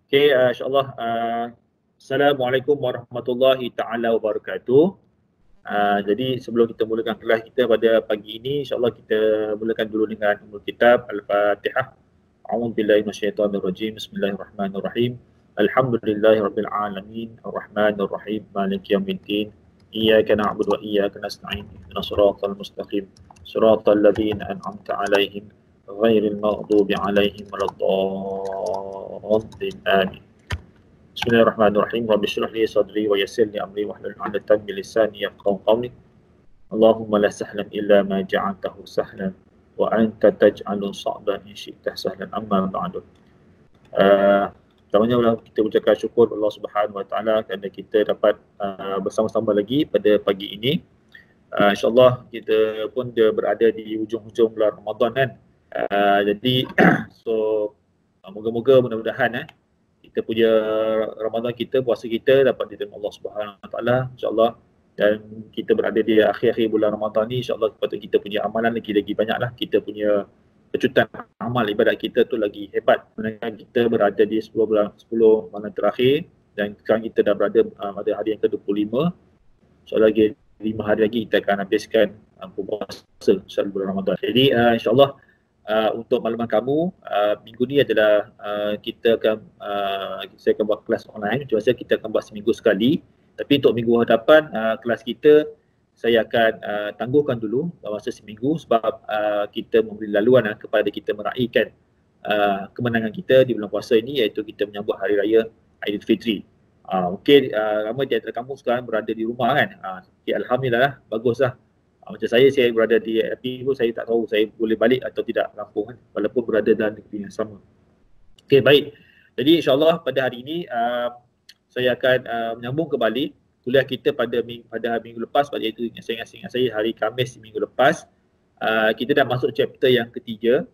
Okey, insyaAllah. Assalamualaikum warahmatullahi ta'ala wabarakatuh. Jadi sebelum kita mulakan kelas kita pada pagi ini, insyaAllah kita mulakan dulu dengan Ummul Kitab Al-Fatihah. A'udzubillahi minasyaitonirrajim. Bismillahirrahmanirrahim. Alhamdulillahirabbil alamin, arrahmanirrahim, maliki yaumiddin. Iyyaka na'budu wa iyyaka nasta'in. Ihdinas siratal mustaqim. Siratal ladzina an'amta 'alaihim ghairil maghdubi 'alaihim waladdallin. Amin. Bismillahirrahmanirrahim. Rabbi shrah li sadri wa yassir li amri wahlul 'uqdatam min lisani yafqahu qawli. Allahumma la sahlan illa ma ja'altahu sahlan wa anta taj'alul sa'da in syi'ta sahlan, amma ba'du. Pertamanya kita ucapkan syukur Allah Subhanahu wa taala kerana kita dapat bersama-sama lagi pada pagi ini. InsyaAllah kita pun berada di hujung-hujung bulan Ramadan kan. Jadi moga-moga mudah-mudahan kita punya Ramadan kita, puasa kita dapat diterima Allah Subhanahu Wa Taala, insya-Allah. Dan kita berada di akhir-akhir bulan Ramadan ni, insya-Allah patut kita punya amalan lagi banyaklah. Kita punya kecutan amal ibadat kita tu lagi hebat. Mengenai kita berada di 10 malam terakhir dan sekarang kita dah berada pada hari yang ke-25. InsyaAllah lagi 5 hari lagi kita akan habiskan puasa insya-Allah bulan Ramadan. Jadi insya-Allah untuk makluman kamu, minggu ni adalah saya akan buat kelas online. Macam biasa kita akan buat seminggu sekali. Tapi untuk minggu hadapan, kelas kita saya akan tangguhkan dulu dalam masa seminggu sebab kita memberi laluan kepada kita meraihkan kemenangan kita di bulan puasa ini, iaitu kita menyambut Hari Raya Aidilfitri. Mungkin ramai di antara kamu sekarang berada di rumah kan. Alhamdulillah, baguslah. Macam saya berada di LP pun saya tak tahu saya boleh balik atau tidak Lampung kan, walaupun berada dalam negeri yang sama. Okey, baik. Jadi insyaAllah pada hari ini saya akan menyambung kembali kuliah kita pada minggu lepas, iaitu ingat saya hari Khamis minggu lepas. Kita dah masuk chapter yang ketiga.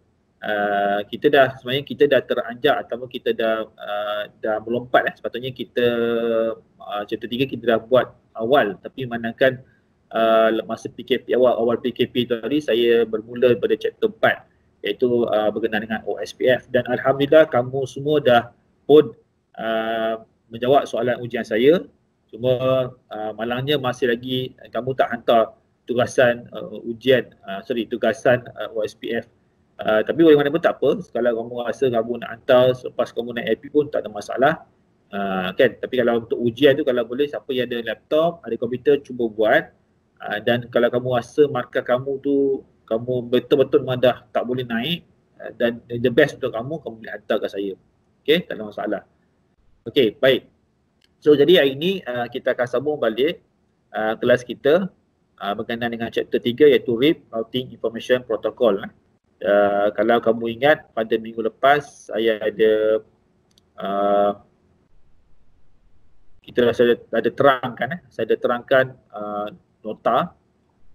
Sebenarnya kita dah teranjak ataupun kita dah melompat. Sepatutnya kita chapter 3 kita dah buat awal, tapi manakala masa PKP awal PKP tadi saya bermula pada chapter 4, iaitu berkenaan dengan OSPF, dan alhamdulillah kamu semua dah pun menjawab soalan ujian saya. Cuma malangnya masih lagi kamu tak hantar tugasan tugasan OSPF. Tapi oleh mana pun tak apa, kalau kamu rasa kamu nak hantar selepas kamu naik LP pun tak ada masalah. Kan? Tapi kalau untuk ujian tu, kalau boleh siapa yang ada laptop, ada komputer, cuba buat. Dan kalau kamu rasa markah kamu tu kamu betul-betul memang dah tak boleh naik, dan the best untuk kamu boleh hantar ke saya. Okey, tak ada masalah. Okey, baik. So jadi hari ini kita akan sambung balik kelas kita berkenaan dengan chapter 3, iaitu RIP, Routing Information Protocol. Kalau kamu ingat pada minggu lepas saya ada saya ada terangkan nota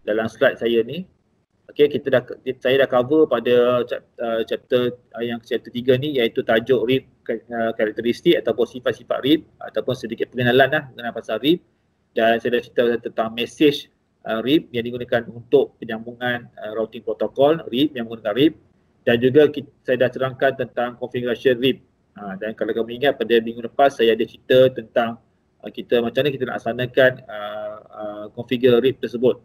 dalam slide saya ni. Okey, saya dah cover pada chapter 3 ni, iaitu tajuk RIP, karakteristik ataupun sifat-sifat RIP, ataupun sedikit pengenalan mengenai pasal RIP, dan saya dah cerita tentang message RIP yang digunakan untuk penyambungan routing protokol, RIP yang menggunakan RIP, dan juga saya dah terangkan tentang configuration RIP. Dan kalau kamu ingat pada minggu lepas saya ada cerita tentang macam mana kita nak laksanakan configure RIP tersebut.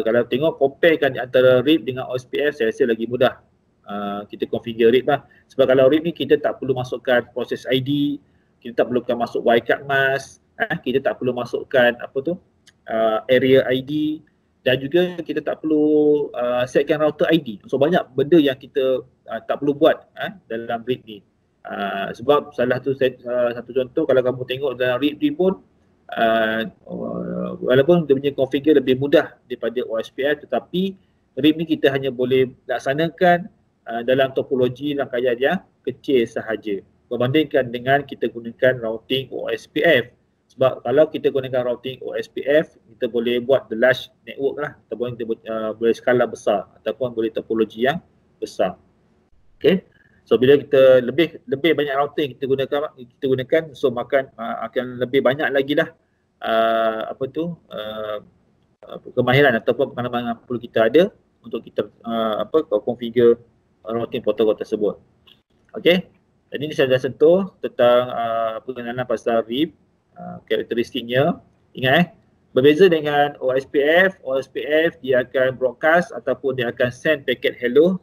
Kalau tengok comparekan antara RIP dengan OSPF, saya rasa lagi mudah kita configure RIP lah. Sebab kalau RIP ni kita tak perlu masukkan proses ID, kita tak perlukan masuk wildcard mask, kita tak perlu masukkan area ID, dan juga kita tak perlu setkan router ID. So banyak benda yang kita tak perlu buat dalam RIP ni. Sebab satu contoh, kalau kamu tengok dalam RIP ni pun walaupun dia punya configure lebih mudah daripada OSPF, tetapi RIP ni kita hanya boleh laksanakan dalam topologi rangkaian yang kecil sahaja berbandingkan dengan kita gunakan routing OSPF. Sebab kalau kita gunakan routing OSPF, kita boleh buat the large network lah, ataupun kita boleh skala besar, ataupun boleh topologi yang besar. Okay, so bila kita lebih banyak routing kita gunakan, so maka akan lebih banyak lagi lah kemahiran ataupun pengalaman yang perlu kita ada untuk kita configure routing protokol tersebut. Okey, Dan ini saya dah sentuh tentang pengenalan pasal RIP, karakteristiknya. Ingat berbeza dengan OSPF. OSPF dia akan broadcast ataupun dia akan send paket hello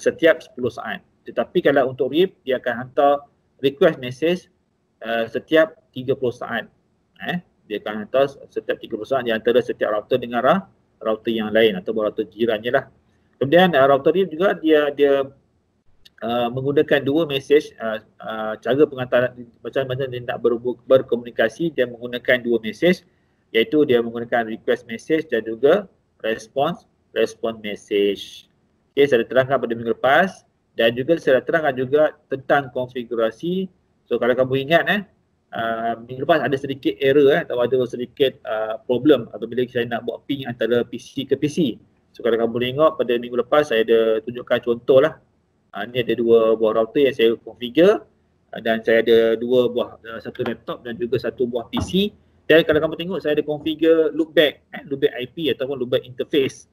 setiap 10 saat. Tetapi kalau untuk RIP dia akan hantar request message setiap 30 saat. Dia akan hantar setiap 30 saat di antara setiap router dengan router yang lain atau router jirannya lah. Kemudian router RIP juga dia menggunakan dua message, cara pengantaran macam mana dia nak berkomunikasi. Dia menggunakan dua message, iaitu dia menggunakan request message dan juga response message. Okay, saya dah terangkan pada minggu lepas dan juga saya dah terangkan juga tentang konfigurasi. So kalau kamu ingat minggu lepas ada sedikit error atau ada sedikit problem apabila saya nak buat ping antara PC ke PC. So kalau kamu boleh tengok pada minggu lepas saya ada tunjukkan contoh lah. Ni ada dua buah router yang saya configure dan saya ada dua buah, satu laptop dan juga satu buah PC. Dan kalau kamu tengok saya ada configure loopback IP ataupun loopback interface.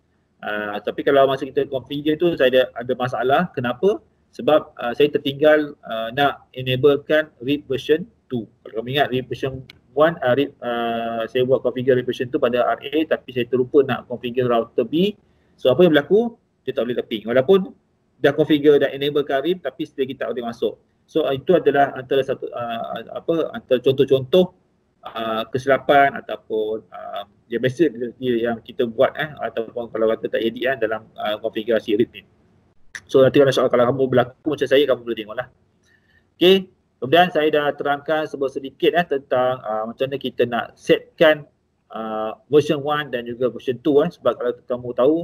Tapi kalau masa kita configure tu saya ada masalah. Kenapa? Sebab saya tertinggal nak enablekan RIP version 2. Kalau kamu ingat RIP version 1, saya buat configure RIP version 2 pada RA tapi saya terlupa nak configure router B. So apa yang berlaku? Dia tak boleh ping. Walaupun dah configure dan enablekan RIP tapi still kita tak boleh masuk. So itu adalah antara satu antara contoh-contoh kesilapan ataupun yang biasa yang kita buat ataupun kalau kata tak edit dalam konfigurasi RIP ni. So nanti kalau kamu berlaku macam saya, kamu boleh tengoklah. Okey, kemudian saya dah terangkan sedikit tentang macam mana kita nak setkan version 1 dan juga version 2 sebab kalau kamu tahu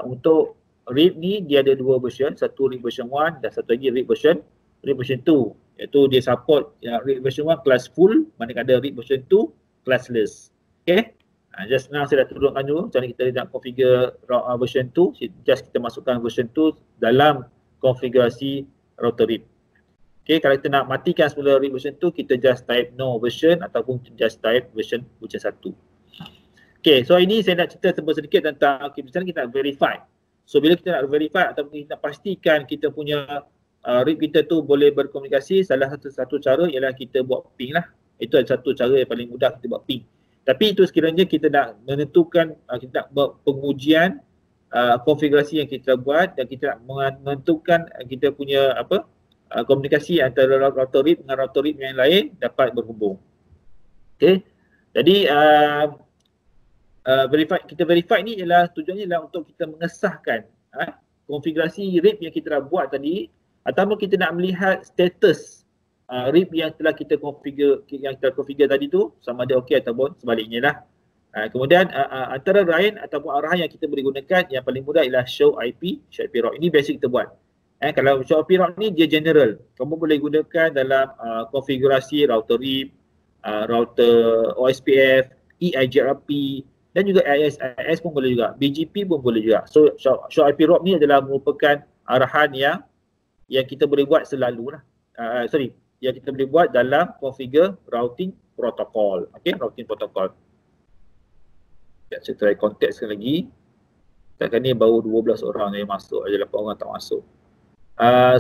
untuk RIP ni dia ada dua version, satu RIP version 1 dan satu lagi RIP version 2, iaitu dia support RIP version 1 kelas full, manakala RIP version 2 classless. Okay, just now saya dah turunkan dulu macam mana kita nak configure version 2. Just kita masukkan version 2 dalam konfigurasi router RIP. Okay, kalau kita nak matikan semula RIP version 2, kita just type no version ataupun just type version 1. Okay, so ini saya nak cerita sedikit tentang macam mana kita nak verify. So bila kita nak verify atau kita nak pastikan kita punya RIP kita tu boleh berkomunikasi, salah satu cara ialah kita buat ping lah. Itu adalah satu cara yang paling mudah kita buat ping. Tapi itu sekiranya kita nak menentukan, kita nak buat pengujian konfigurasi yang kita buat dan kita nak menentukan kita punya komunikasi antara router RIP dengan router RIP yang lain dapat berhubung. Okay, jadi kita verify ni ialah tujuannya ialah untuk kita mengesahkan konfigurasi RIP yang kita dah buat tadi ataupun kita nak melihat status RIP yang telah kita configure tadi tu sama ada okey ataupun sebaliknya lah. Kemudian antara lain ataupun arahan yang kita boleh gunakan yang paling mudah ialah show IP route. Ini biasa kita buat. Kalau show IP route ni dia general. Kamu boleh gunakan dalam konfigurasi router RIP, router OSPF, EIGRP dan juga IS pun boleh juga, BGP pun boleh juga. So show IP route ni adalah merupakan arahan yang kita boleh buat selalu lah. Yang kita boleh buat dalam configure routing protocol. Okay, routing protocol. Saya try contact sekali lagi. Setakat ni baru 12 orang yang masuk, ada 8 orang tak masuk.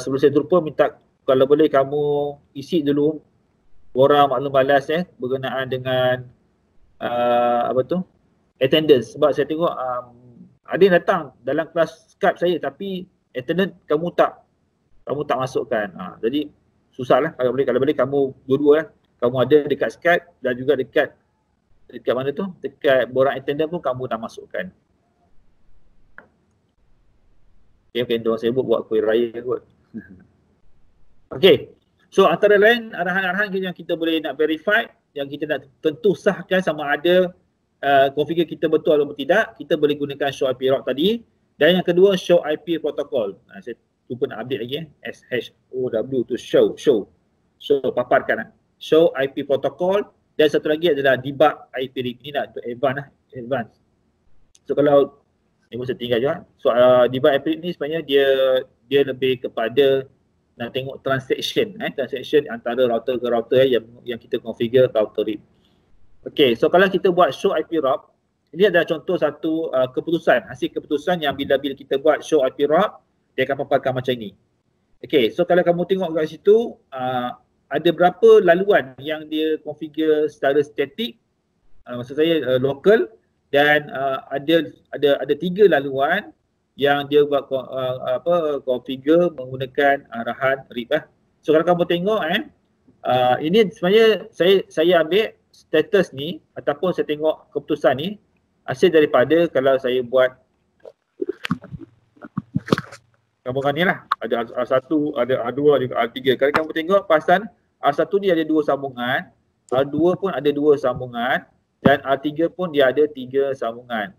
Sebelum saya terlupa, minta kalau boleh kamu isi dulu borang maklum balas berkenaan dengan attendance. Sebab saya tengok ada yang datang dalam kelas Skype saya tapi attendance kamu tak masukkan. Jadi susahlah. Kalau boleh kamu dua-dua lah. Kamu ada dekat Skype dan juga dekat mana tu? Dekat borang attendance pun kamu tak masukkan. Okay, diorang sibuk buat kuih raya kot. Okay, so antara lain arahan-arahan yang kita boleh nak verify, yang kita nak tentu sahkan sama ada configure kita betul atau tidak, kita boleh gunakan show IP route tadi. Dan yang kedua, show IP protocol. Saya lupa nak update lagi SHOW tu show paparkan show IP protocol. Dan satu lagi adalah debug IP RIP. Ini nak untuk advance. So kalau ni pun saya tinggal juga. So debug IP RIP ni sebenarnya dia lebih kepada nak tengok transaction antara router ke router yang kita configure router RIP. Okay, so kalau kita buat show IP route, ini adalah contoh satu hasil keputusan yang bila kita buat show IP route, dia akan paparkan macam ini. Okay, so kalau kamu tengok kat situ, ada berapa laluan yang dia configure secara statik, maksud saya local, dan ada 3 laluan yang dia buat configure menggunakan arahan RIP lah. So kalau kamu tengok ini sebenarnya saya ambil status ni ataupun saya tengok keputusan ni hasil daripada kalau saya buat gabungan ni lah, ada R1, ada R2, ada R3. Kalau kamu tengok perasan R1 ni ada 2 sambungan, R2 pun ada 2 sambungan, dan R3 pun dia ada 3 sambungan.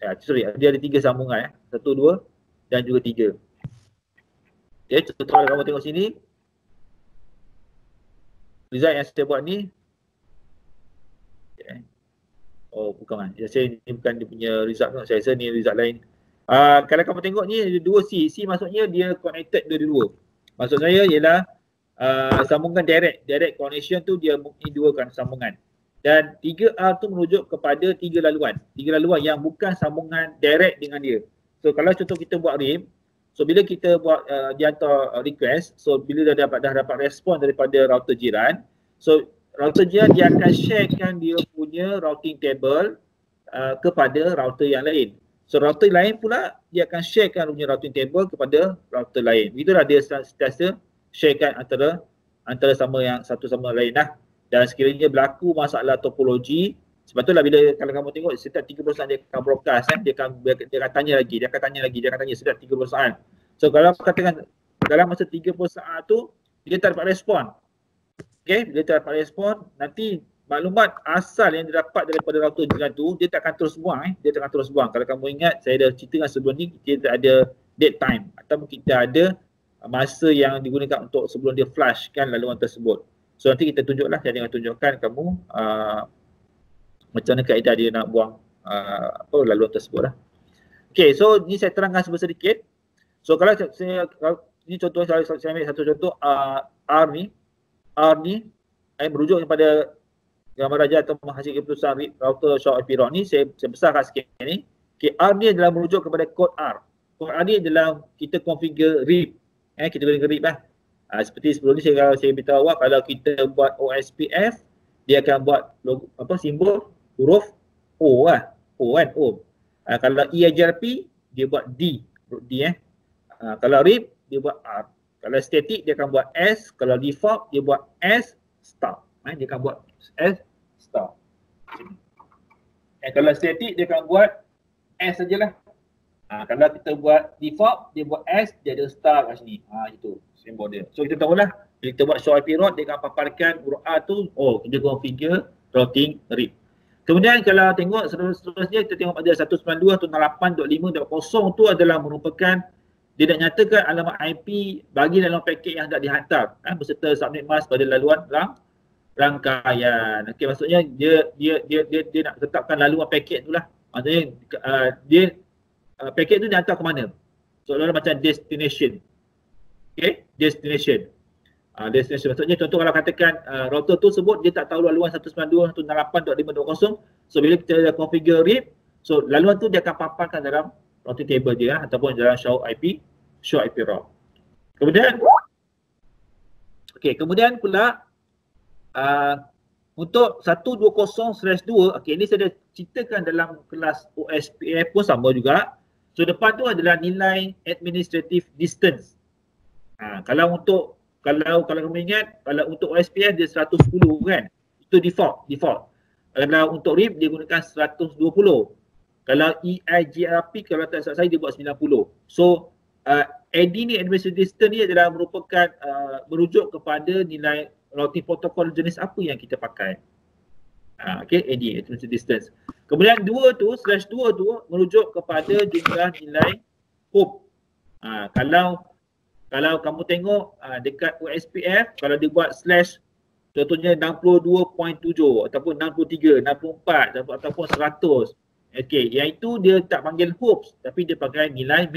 Dia ada 3 sambungan 1, 2 dan juga 3. Okay, contoh kalau kamu tengok sini, result yang saya buat ni, okay. Oh bukan, saya ni bukan dia punya result tu, saya rasa ni result lain. Kalau kamu tengok ni ada 2 C maksudnya dia connected dua-dua. Maksud saya ialah sambungan direct connection tu dia mengiduakan sambungan. Dan 3R tu merujuk kepada 3 laluan yang bukan sambungan direct dengan dia. So kalau contoh kita buat RIM, so bila kita buat dia hantar request, so bila dah dapat respon daripada router jiran, so router jiran dia akan sharekan dia punya routing table kepada router yang lain. So router lain pula dia akan sharekan punya routing table kepada router lain. Begitulah dia sentiasa sharekan antara satu sama lain lah. Dan sekiranya berlaku masalah topologi, sebab itulah bila kalau kamu tengok setiap 3 perusahaan dia akan broadcast dia akan tanya lagi, setiap 3 perusahaan. So kalau katakan dalam masa 3 perusahaan tu dia tak dapat respon. Okay, bila tak dapat respon, nanti maklumat asal yang didapat daripada router jiran tu dia tak akan terus buang Kalau kamu ingat saya dah ceritakan sebelum ni, kita ada dead time ataupun kita ada masa yang digunakan untuk sebelum dia flashkan laluan tersebut. So nanti kita tunjuklah, saya dengan tunjukkan kamu macam mana kaedah dia nak buang laluan tersebut lah. Okay, so ni saya terangkan sedikit. So kalau ini contoh saya ambil satu contoh R ni merujuk kepada gambar raja atau menghasil keputusan router short IP route ni, saya besarkan sikit ni. Okay, R ni adalah merujuk kepada kod R. Kod R ni adalah kita configure RIP. Kita guna RIP lah. Seperti sebelum ni saya beritahu awak, kalau kita buat OSPF, dia akan buat simbol huruf O lah. O kan, O. Kalau EIGRP, dia buat D. Kalau RIP, dia buat R. Kalau static, dia akan buat S. Kalau default, dia buat S star. Dia akan buat S star. Kalau static dia akan buat S sajalah. Kalau kita buat default dia buat S, dia ada star kat sini. Itu simbol dia. So kita tahulah bila kita buat short IP route dia akan paparkan huruf A tu, kita configure routing RIP. Kemudian kalau tengok seterusnya kita tengok pada 192.168.5.0 tu adalah merupakan dia nak nyatakan alamat IP bagi dalam paket yang hendak dihantar beserta subnet mask pada laluan rangkaian. Okey, maksudnya dia nak tetapkan laluan paket tu lah. Maksudnya paket tu dihantar ke mana? Seolah-olah macam destination. Okey, destination. Destination maksudnya contoh kalau katakan router tu sebut dia tak tahu laluan 192.168.5.0. So bila kita dah configure RIP, so laluan tu dia akan paparkan dalam routing table dia ataupun dalam short IP route. Kemudian pula untuk 120/2, ini saya dah ceritakan dalam kelas OSPF pun sama juga. So depan tu adalah nilai administrative distance. Kalau kamu ingat, kalau untuk OSPF dia 110 kan, itu default. Kalau untuk RIP dia gunakan 120. Kalau EIGRP kalau tak salah saya dia buat 90. So AD ni, administrative distance ni adalah merupakan merujuk kepada nilai routing protokol jenis apa yang kita pakai. AD, administrative distance. Kemudian 2 tu merujuk kepada jumlah nilai hop. Kalau kamu tengok dekat OSPF, kalau dia buat slash contohnya 62.7 ataupun 63, 64 ataupun 100. Yang itu dia tak panggil hoops tapi dia pakai nilai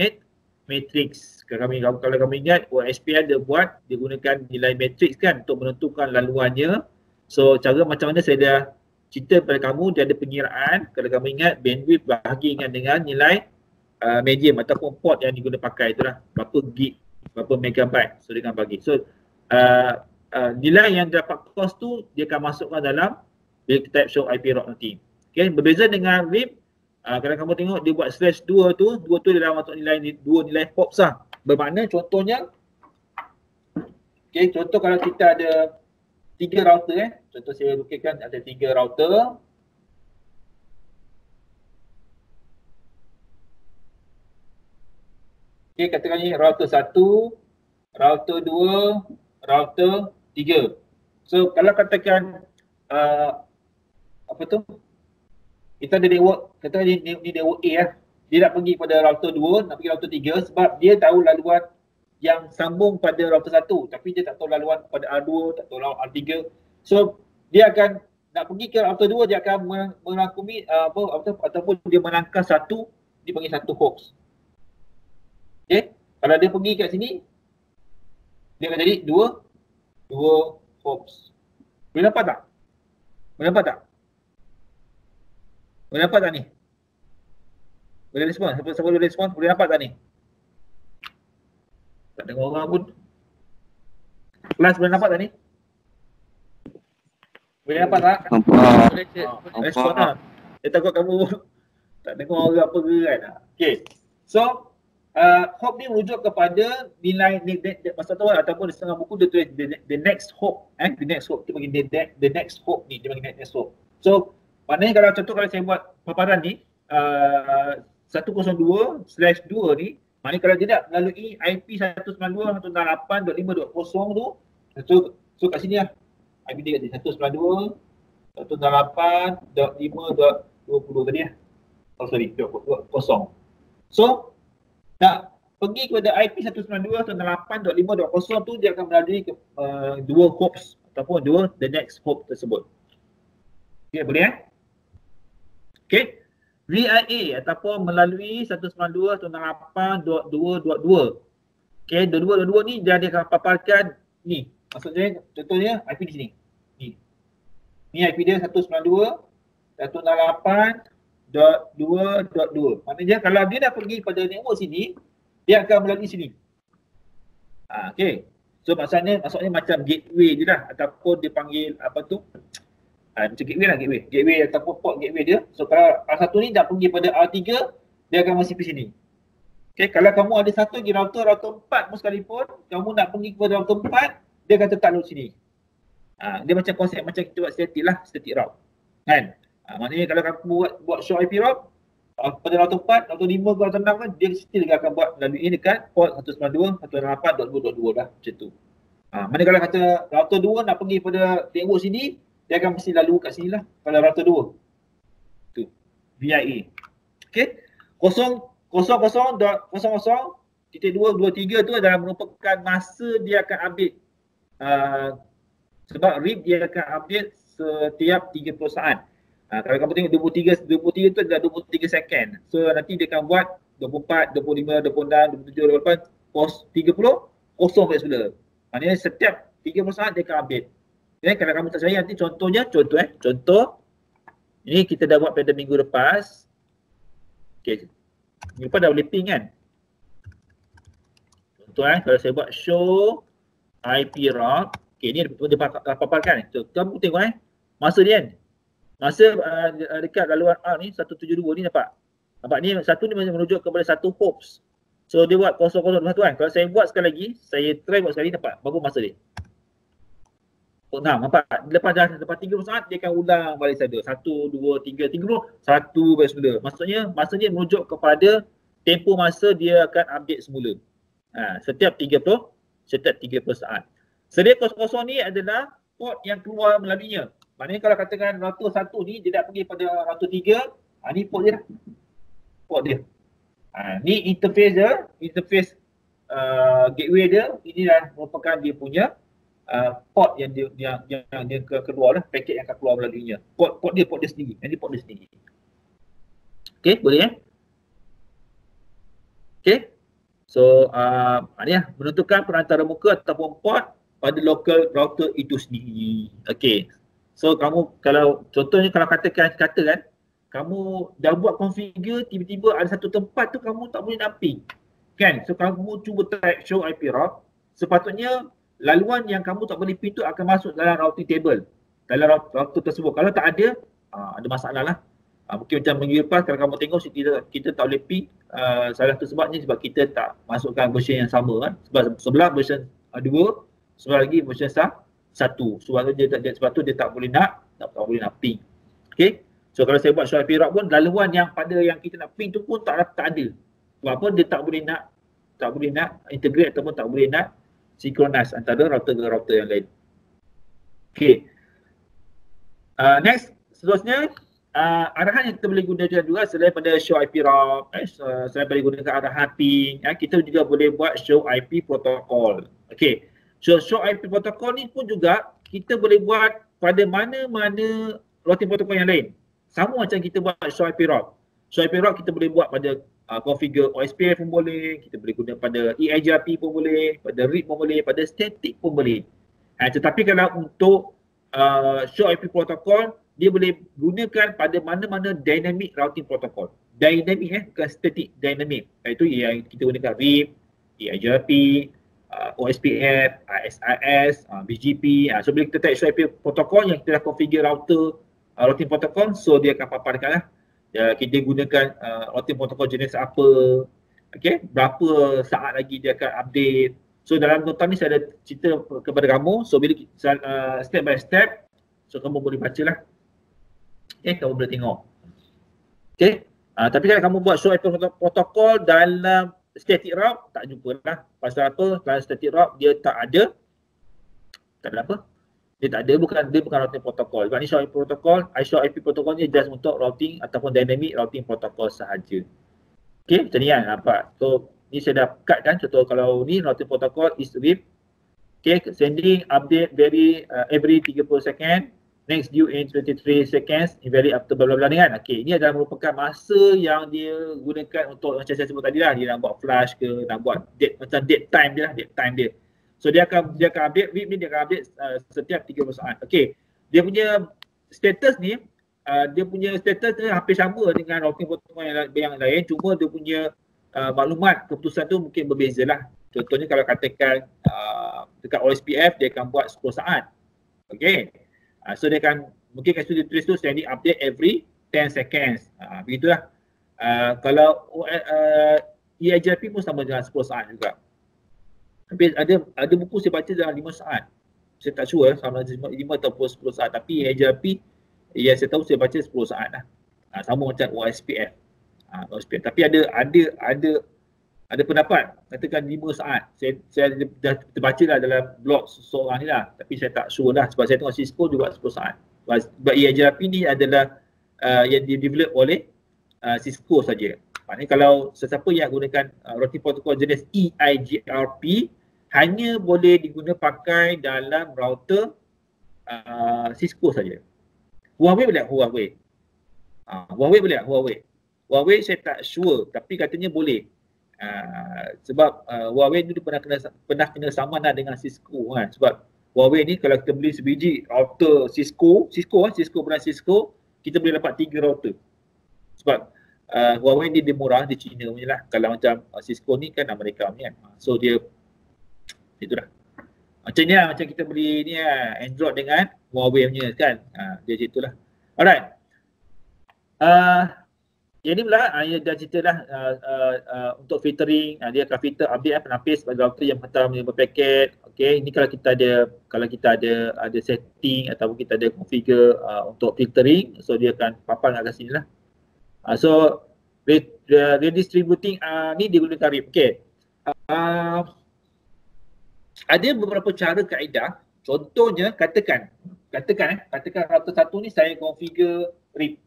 matrix. Kalau kamu ingat OSPF dia gunakan nilai matrix kan untuk menentukan laluannya. So cara macam mana saya dah cerita kepada kamu, dia ada pengiraan. Kalau kamu ingat bandwidth bahagi dengan nilai medium ataupun port yang diguna pakai itulah berapa gig berapa megabyte. So dia akan bagi. So nilai yang dapat cost tu dia akan masukkan dalam dia type show IP route nanti. Okay, berbeza dengan RIP, kalau kamu tengok dia buat /2 tu, 2 tu dia dah masuk nilai 2 nilai hops lah. Bermakna contohnya, okay, contoh kalau kita ada 3 router contoh saya lukiskan ada 3 router. Okay, katakan ni router 1, router 2, router 3. So kalau katakan apa tu? Kita ada network, katakan ni network A lah. Dia nak pergi pada router 2, nak pergi router 3 sebab dia tahu laluan yang sambung pada router 1 tapi dia tak tahu laluan pada R2, tak tahu laluan R3. So dia akan nak pergi ke router 2, dia akan merangkumi ataupun dia menangkap satu, dia panggil satu hops. Okay, kalau dia pergi kat sini dia akan jadi dua hops. Boleh nampak tak? Boleh nampak tak? Boleh nampak tak ni? Boleh respon? Siapa boleh respon? Boleh nampak tak ni? Tak dengar orang pun. Kelas boleh nampak tak ni? Boleh nampak tak? Nampak. Respon lah. Dia takut kamu tak dengar orang apa ke kan? Okay. So hope ni merujuk kepada nilai masa tu ataupun di setengah buku dia tulis the next hope. The next hope. Dia bagi the next hope ni. Dia bagi next hope. So maknanya kalau contoh kalau saya buat paparan ni 102/2 ni, maknanya kalau dia tak melalui IP 192.168.5.0 tu, so kat sini lah IP dia kat 192.168.5.20 tadi lah. Oh sorry, 20. So nak pergi kepada IP 192.168.5.0 tu dia akan melalui dua hops ataupun the next hope tersebut. Okay, boleh Okay. VIA ataupun melalui 192.168.2.2. Okay, 2.2 ni dia akan paparkan ni. Maksudnya contohnya IP di sini. Ni IP dia 192.168.2.2. Maknanya kalau dia dah pergi pada network sini, dia akan melalui sini. Okay. So maksudnya macam gateway je lah ataupun dia panggil apa tu? Macam gateway ataupun port gateway dia. So kalau R1 ni dah pergi pada R3, dia akan masih pergi sini. Okay, kalau kamu ada satu lagi router 4 pun sekalipun, kamu nak pergi kepada router 4, dia akan tetap duduk sini. Dia macam konsep macam kita buat static route. Kan? Maknanya kalau kamu buat show IP route, pada router 4, router 5 ke router 6 kan, dia still akan buat melalui ini dekat port 192.168.2.2 lah macam tu. Mana kalau kata router 2 nak pergi pada network sini, dia akan mesti lalu kat sini lah kalau router 2. Tu. VIA. Okay. 0.00.00.23 tu adalah merupakan masa dia akan update. Sebab RIP dia akan update setiap 30 saat. Kalau kamu tengok 23 tu adalah 23 second. So nanti dia akan buat 24, 25, 26, 27, 28, pos 30, kosong balik semula. Maknanya setiap 30 saat dia akan update. Kalau kamu tak percaya nanti contoh ini kita dah buat pada minggu lepas. Okay. Minggu lepas dah boleh ping kan. Contoh kalau saya buat show IP route. Okay, ni dia paparkan. So, kamu tengok masa dia kan. Masa dekat laluan R ni 172 ni nampak. Nampak ni satu ni merujuk kepada satu hops. So dia buat 0.021 kan. Kalau saya buat sekali lagi, saya try buat sekali nampak baru masa dia. Nampak? Lepas 30 saat dia akan ulang balik saja. 1, 2, 3, 30, 1 balik semula. Masa dia merujuk kepada tempoh masa dia akan update semula. Setiap 30 saat. Sedia kosong ni adalah port yang keluar melaluinya. Maknanya kalau katakan router 1 ni dia nak pergi pada router 3, ni port dia lah. Port dia. Ni interface gateway dia, ini dah merupakan dia punya port yang dia keluar lah, paket yang akan keluar melaluinya. Port dia sendiri. Ini port dia sendiri. Okay, boleh Okay. So ni lah menentukan perantara muka ataupun port pada local router itu sendiri. Okay. So kamu kalau contohnya kalau katakan kamu dah buat configure, tiba-tiba ada satu tempat tu kamu tak boleh nak ping. Kan? So kalau kamu cuba type show IP route, sepatutnya laluan yang kamu tak boleh pin tu akan masuk dalam routing table, dalam router tersebut. Kalau tak ada, ada masalah lah. Mungkin macam minggu lepas kalau kamu tengok kita tak boleh pin, salah satu sebabnya sebab kita tak masukkan version yang sama kan. Sebab sebelah version 2, sebelah lagi version 1. Sebab tu dia tak boleh nak ping. Okay. So kalau saya buat show IP route pun, laluan yang pada yang kita nak ping tu pun tak ada. Sebab apa? Dia tak boleh nak integrate ataupun tak boleh nak synchronize antara router dengan router yang lain. Okay. Next, seterusnya arahan yang kita boleh gunakan juga selain pada show IP route, selain boleh gunakan arahan ping, kita juga boleh buat show IP protocol. Okay. So show IP protocol ni pun juga kita boleh buat pada mana-mana routing protocol yang lain. Sama macam kita buat show IP route. Show IP route kita boleh buat pada configure OSPF pun boleh, kita boleh guna pada EIGRP pun boleh, pada RIP pun boleh, pada static pun boleh. Tetapi kalau untuk show IP protocol, dia boleh gunakan pada mana-mana dynamic routing protocol. Dynamic bukan static, dynamic. Itu yang kita gunakan RIP, EIGRP, OSPF, ISIS, BGP. So bila kita type show IP protocol yang kita dah configure routing protocol, so dia akan paparkan lah. Kita gunakan routing protocol jenis apa, okay, berapa saat lagi dia akan update. So dalam nota ni saya ada cerita kepada kamu. So bila step by step, so kamu boleh baca lah. Okay, kamu boleh tengok. Okay, tapi kalau kamu buat show IP protocol dalam static route, tak jumpa lah. Pasal apa? Dalam static route dia tak ada apa? Dia bukan routing protocol. Sebab ni show IP protocol, show IP protocol ni just untuk routing ataupun dynamic routing protocol sahaja. Okay, macam ni kan, nampak. So ni saya dah cut kan, contoh kalau ni routing protocol is RIP. Okay, sending update every 30 second, next due in 23 seconds, invalid after bla bla bla ni kan. Okay, ini adalah merupakan masa yang dia gunakan untuk macam saya sebut tadi lah, dia nak buat flash ke, nak buat date, macam date time dia lah, date time dia. So dia akan update, RIP ni dia akan update setiap 30 saat. Okey. Dia punya status ni, hampir sama dengan routing protocol yang lain, cuma dia punya maklumat keputusan tu mungkin berbeza lah. Contohnya kalau katakan dekat OSPF dia akan buat 10 saat. Okey. So dia akan mungkin kasi ditulis tu standing update every 10 seconds. Begitulah. Kalau EIGRP pun sama dengan 10 saat juga. Tapi ada buku saya baca dalam 5 saat. Saya tak sure sama 5 ataupun 10 saat. Tapi EIGRP yang saya tahu saya baca 10 saat lah. Sama macam OSPF. Tapi ada pendapat katakan 5 saat. Saya dah terbaca lah dalam blog seseorang ni lah. Tapi saya tak sure lah sebab saya tengok Cisco juga 10 saat. Sebab EIGRP ni adalah yang di-develop oleh Cisco saja. Maknanya kalau sesiapa yang gunakan routing protocol jenis EIGRP hanya boleh diguna pakai dalam router Cisco saja. Huawei boleh Huawei. Huawei boleh Huawei. Huawei saya tak sure tapi katanya boleh. Sebab Huawei dulu pernah kena saman dengan Cisco kan. Sebab Huawei ni kalau kita beli sebiji router Cisco brand Cisco, kita boleh dapat 3 router. Sebab Huawei ni dia murah, dia China punya lah. Kalau macam Cisco ni kan Amerika punya kan. So dia itulah. Macam ni lah, macam kita beli ni lah, Android dengan Huawei punya kan. Dia macam itulah. Alright. Yang ni pula, dia dah cerita lah untuk filtering. Dia akan filter update penapis pada router yang hantar menerima paket. Okay, ni kalau kita ada setting ataupun kita ada configure untuk filtering. So dia akan papan kat sini lah. So redistributing ni digunakan RIP. Okay. Ada beberapa cara kaedah. Contohnya katakan router 1 ni saya configure RIP.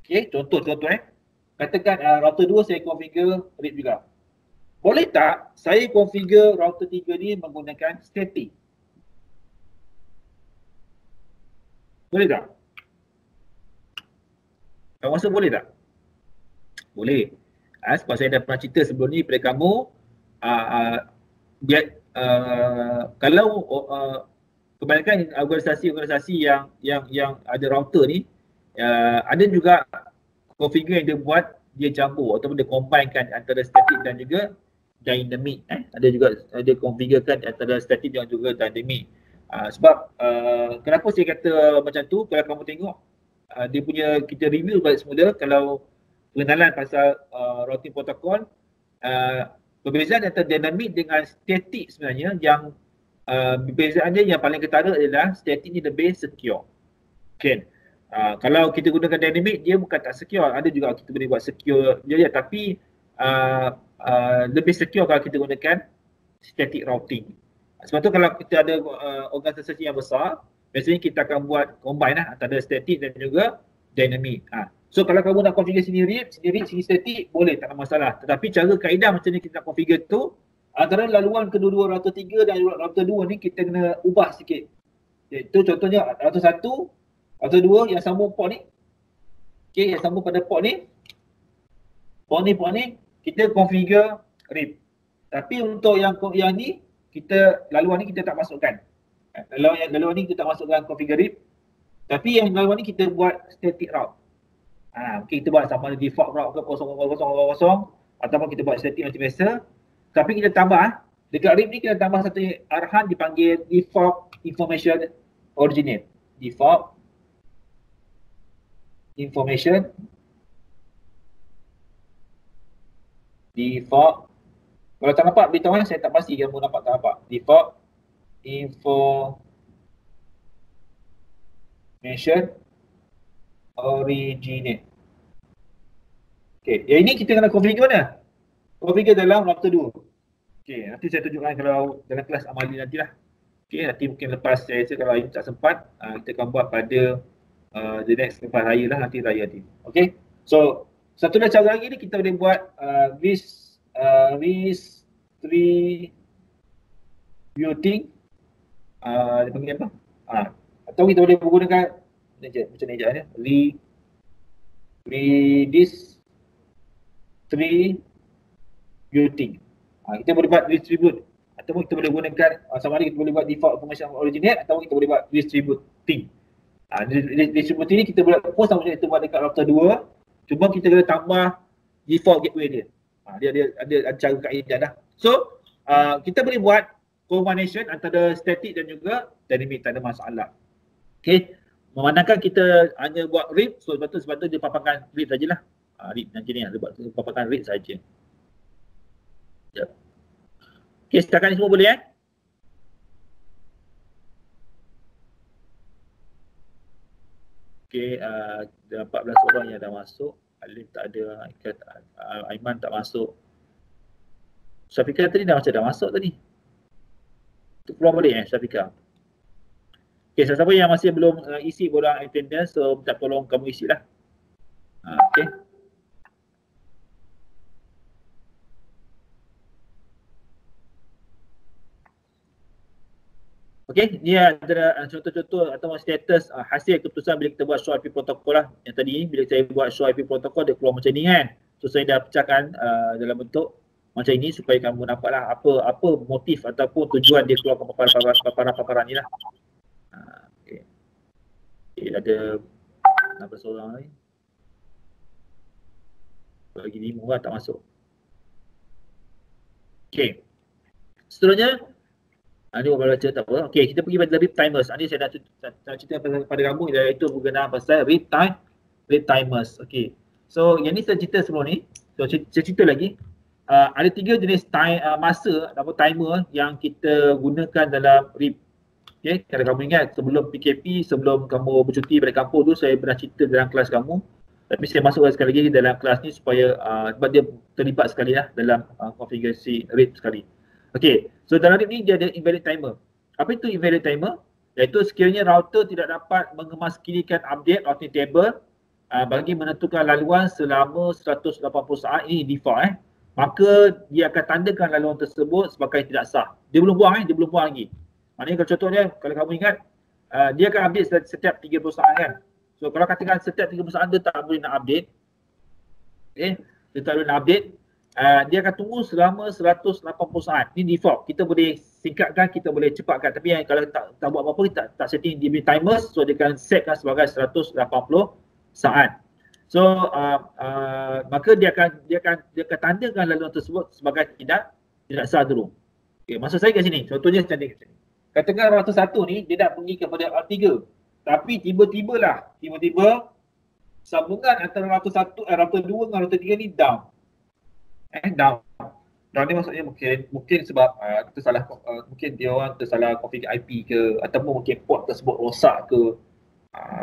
Okay, contoh. Katakan router 2 saya configure RIP juga. Boleh tak saya configure router 3 ni menggunakan static? Boleh tak? Kamu rasa boleh tak? Boleh. Sebab saya dah pernah cerita sebelum ni kepada kamu, kalau kebanyakan organisasi yang ada router ni, ada juga configure yang dia buat dia campur ataupun dia combinekan antara static dan juga dynamic. Ada juga dia configurekan antara static dan juga dynamic. Sebab kenapa saya kata macam tu, kalau kamu tengok dia punya, kita review balik semula, kalau pengenalan pasal routing protocol, perbezaan antara dynamic dengan static sebenarnya, yang perbezaannya yang paling ketara adalah static ni lebih secure. Okay. Kalau kita gunakan dynamic, dia bukan tak secure, ada juga kita boleh buat secure je, tapi lebih secure kalau kita gunakan static routing. Sebab tu kalau kita ada organisasi yang besar, biasanya kita akan buat combine antara static dan juga dynamic. So kalau kamu nak configure sendiri sini static, boleh, tak ada masalah. Tetapi cara kaedah macam ni kita nak configure tu, antara laluan kedua-dua router 3 dan router 2 ni kita kena ubah sikit. Iaitu contohnya router 1, router 2 yang sambung port ni. Okay, yang sambung pada port ni, port ni kita configure RIP. Tapi untuk yang ni, laluan ni kita tak masukkan. Laluan ni kita tak masukkan configure RIP. Tapi yang laluan ni kita buat static route. Mungkin kita buat sama ada default route ke 00000 ataupun kita buat static macam biasa. Tapi kita tambah, dekat RIP ni kita tambah satu arahan dipanggil default information originate. Default information kalau tak nampak beritahu saya tak pasti kamu nampak tak nampak. Default information originate. Okay, yang ini kita kena configure mana? Configure dalam router 2. Okay, nanti saya tunjukkan kalau dalam kelas amali nantilah. Okay, nanti mungkin lepas saya rasa kalau ini tak sempat, kita akan buat pada the next lepas raya lah, nanti raya nanti. Okay, so satu dah cara lagi ni kita boleh buat distributing, dia panggil apa? Atau kita boleh menggunakan macam ni je ni, redistributing. Kita boleh buat distribute ataupun kita boleh gunakan sama ada kita boleh buat default information originate ataupun kita boleh buat distributing. Distributing ni kita boleh post sama macam kita buat dekat router 2, cuma kita kena tambah default gateway dia. Dia ada cara kaedah dah. So kita boleh buat combination antara static dan juga dynamic, tak ada masalah. Okay, memandangkan kita hanya buat RIP, so sebab tu dia paparkan RIP sajalah. RIP nanti ni dia buat paparkan RIP saja. Yep. Okay, setakat ni semua boleh Okay, ada 14 orang yang dah masuk. Alif tak ada, Aiman tak masuk. Syafiqah tadi dah masuk tadi. Tu keluar balik Syafiqah. Okay, siapa yang masih belum isi borang attendance, so minta tolong kamu isi lah. Okay. Okay, ni antara contoh-contoh atau status hasil keputusan bila kita buat show IP protokol lah. Yang tadi bila saya buat show IP protokol dia keluar macam ni kan. So saya dah pecahkan dalam bentuk macam ini supaya kamu nampaklah apa motif ataupun tujuan dia keluarkan paparan-paparan ni lah. Okay. Okay, ada berapa seorang lagi? Bagi 5 orang tak masuk. Okay. Seterusnya ini buat baca tak apa. Okey, kita pergi pada RIP timers. Ini saya nak cerita pada kamu iaitu berkenaan pasal RIP timers. Okey. So yang ni saya cerita sebelum ni. So saya cerita lagi. Ada 3 jenis masa ataupun timer yang kita gunakan dalam RIP. Okey, kalau kamu ingat sebelum PKP, sebelum kamu bercuti balik kampung tu, saya pernah cerita dalam kelas kamu. Tapi saya masukkan sekali lagi dalam kelas ni supaya sebab dia terlibat sekali lah dalam konfigurasi RIP sekali. Okey, so dalam RIP ni dia ada invalid timer. Apa itu invalid timer? Iaitu sekiranya router tidak dapat mengemaskinikan update routing table bagi menentukan laluan selama 180 saat, ini default maka dia akan tandakan laluan tersebut sebagai tidak sah. Dia belum buang dia belum buang lagi. Maknanya kalau contohnya, kalau kamu ingat, dia akan update setiap 30 saat kan. So kalau katakan setiap 30 saat dia tak boleh nak update, dia tak boleh nak update, dia akan tunggu selama 180 saat. Ini default. Kita boleh singkatkan, kita boleh cepatkan. Tapi kalau tak buat apa-apa, kita tak setting dia punya timer, so dia akan setkan sebagai 180 saat. So maka dia akan tandakan laluan tersebut sebagai tidak sah dulu. Okey, maksud saya kat sini, contohnya macam ni. Katakan router 1 ni dia nak pergi kepada R3, tapi tiba-tiba sambungan antara router 2 dengan router 3 ni down. Down. Down ni maksudnya mungkin sebab tersalah, mungkin dia orang tersalah config IP ke, ataupun mungkin port tersebut rosak ke,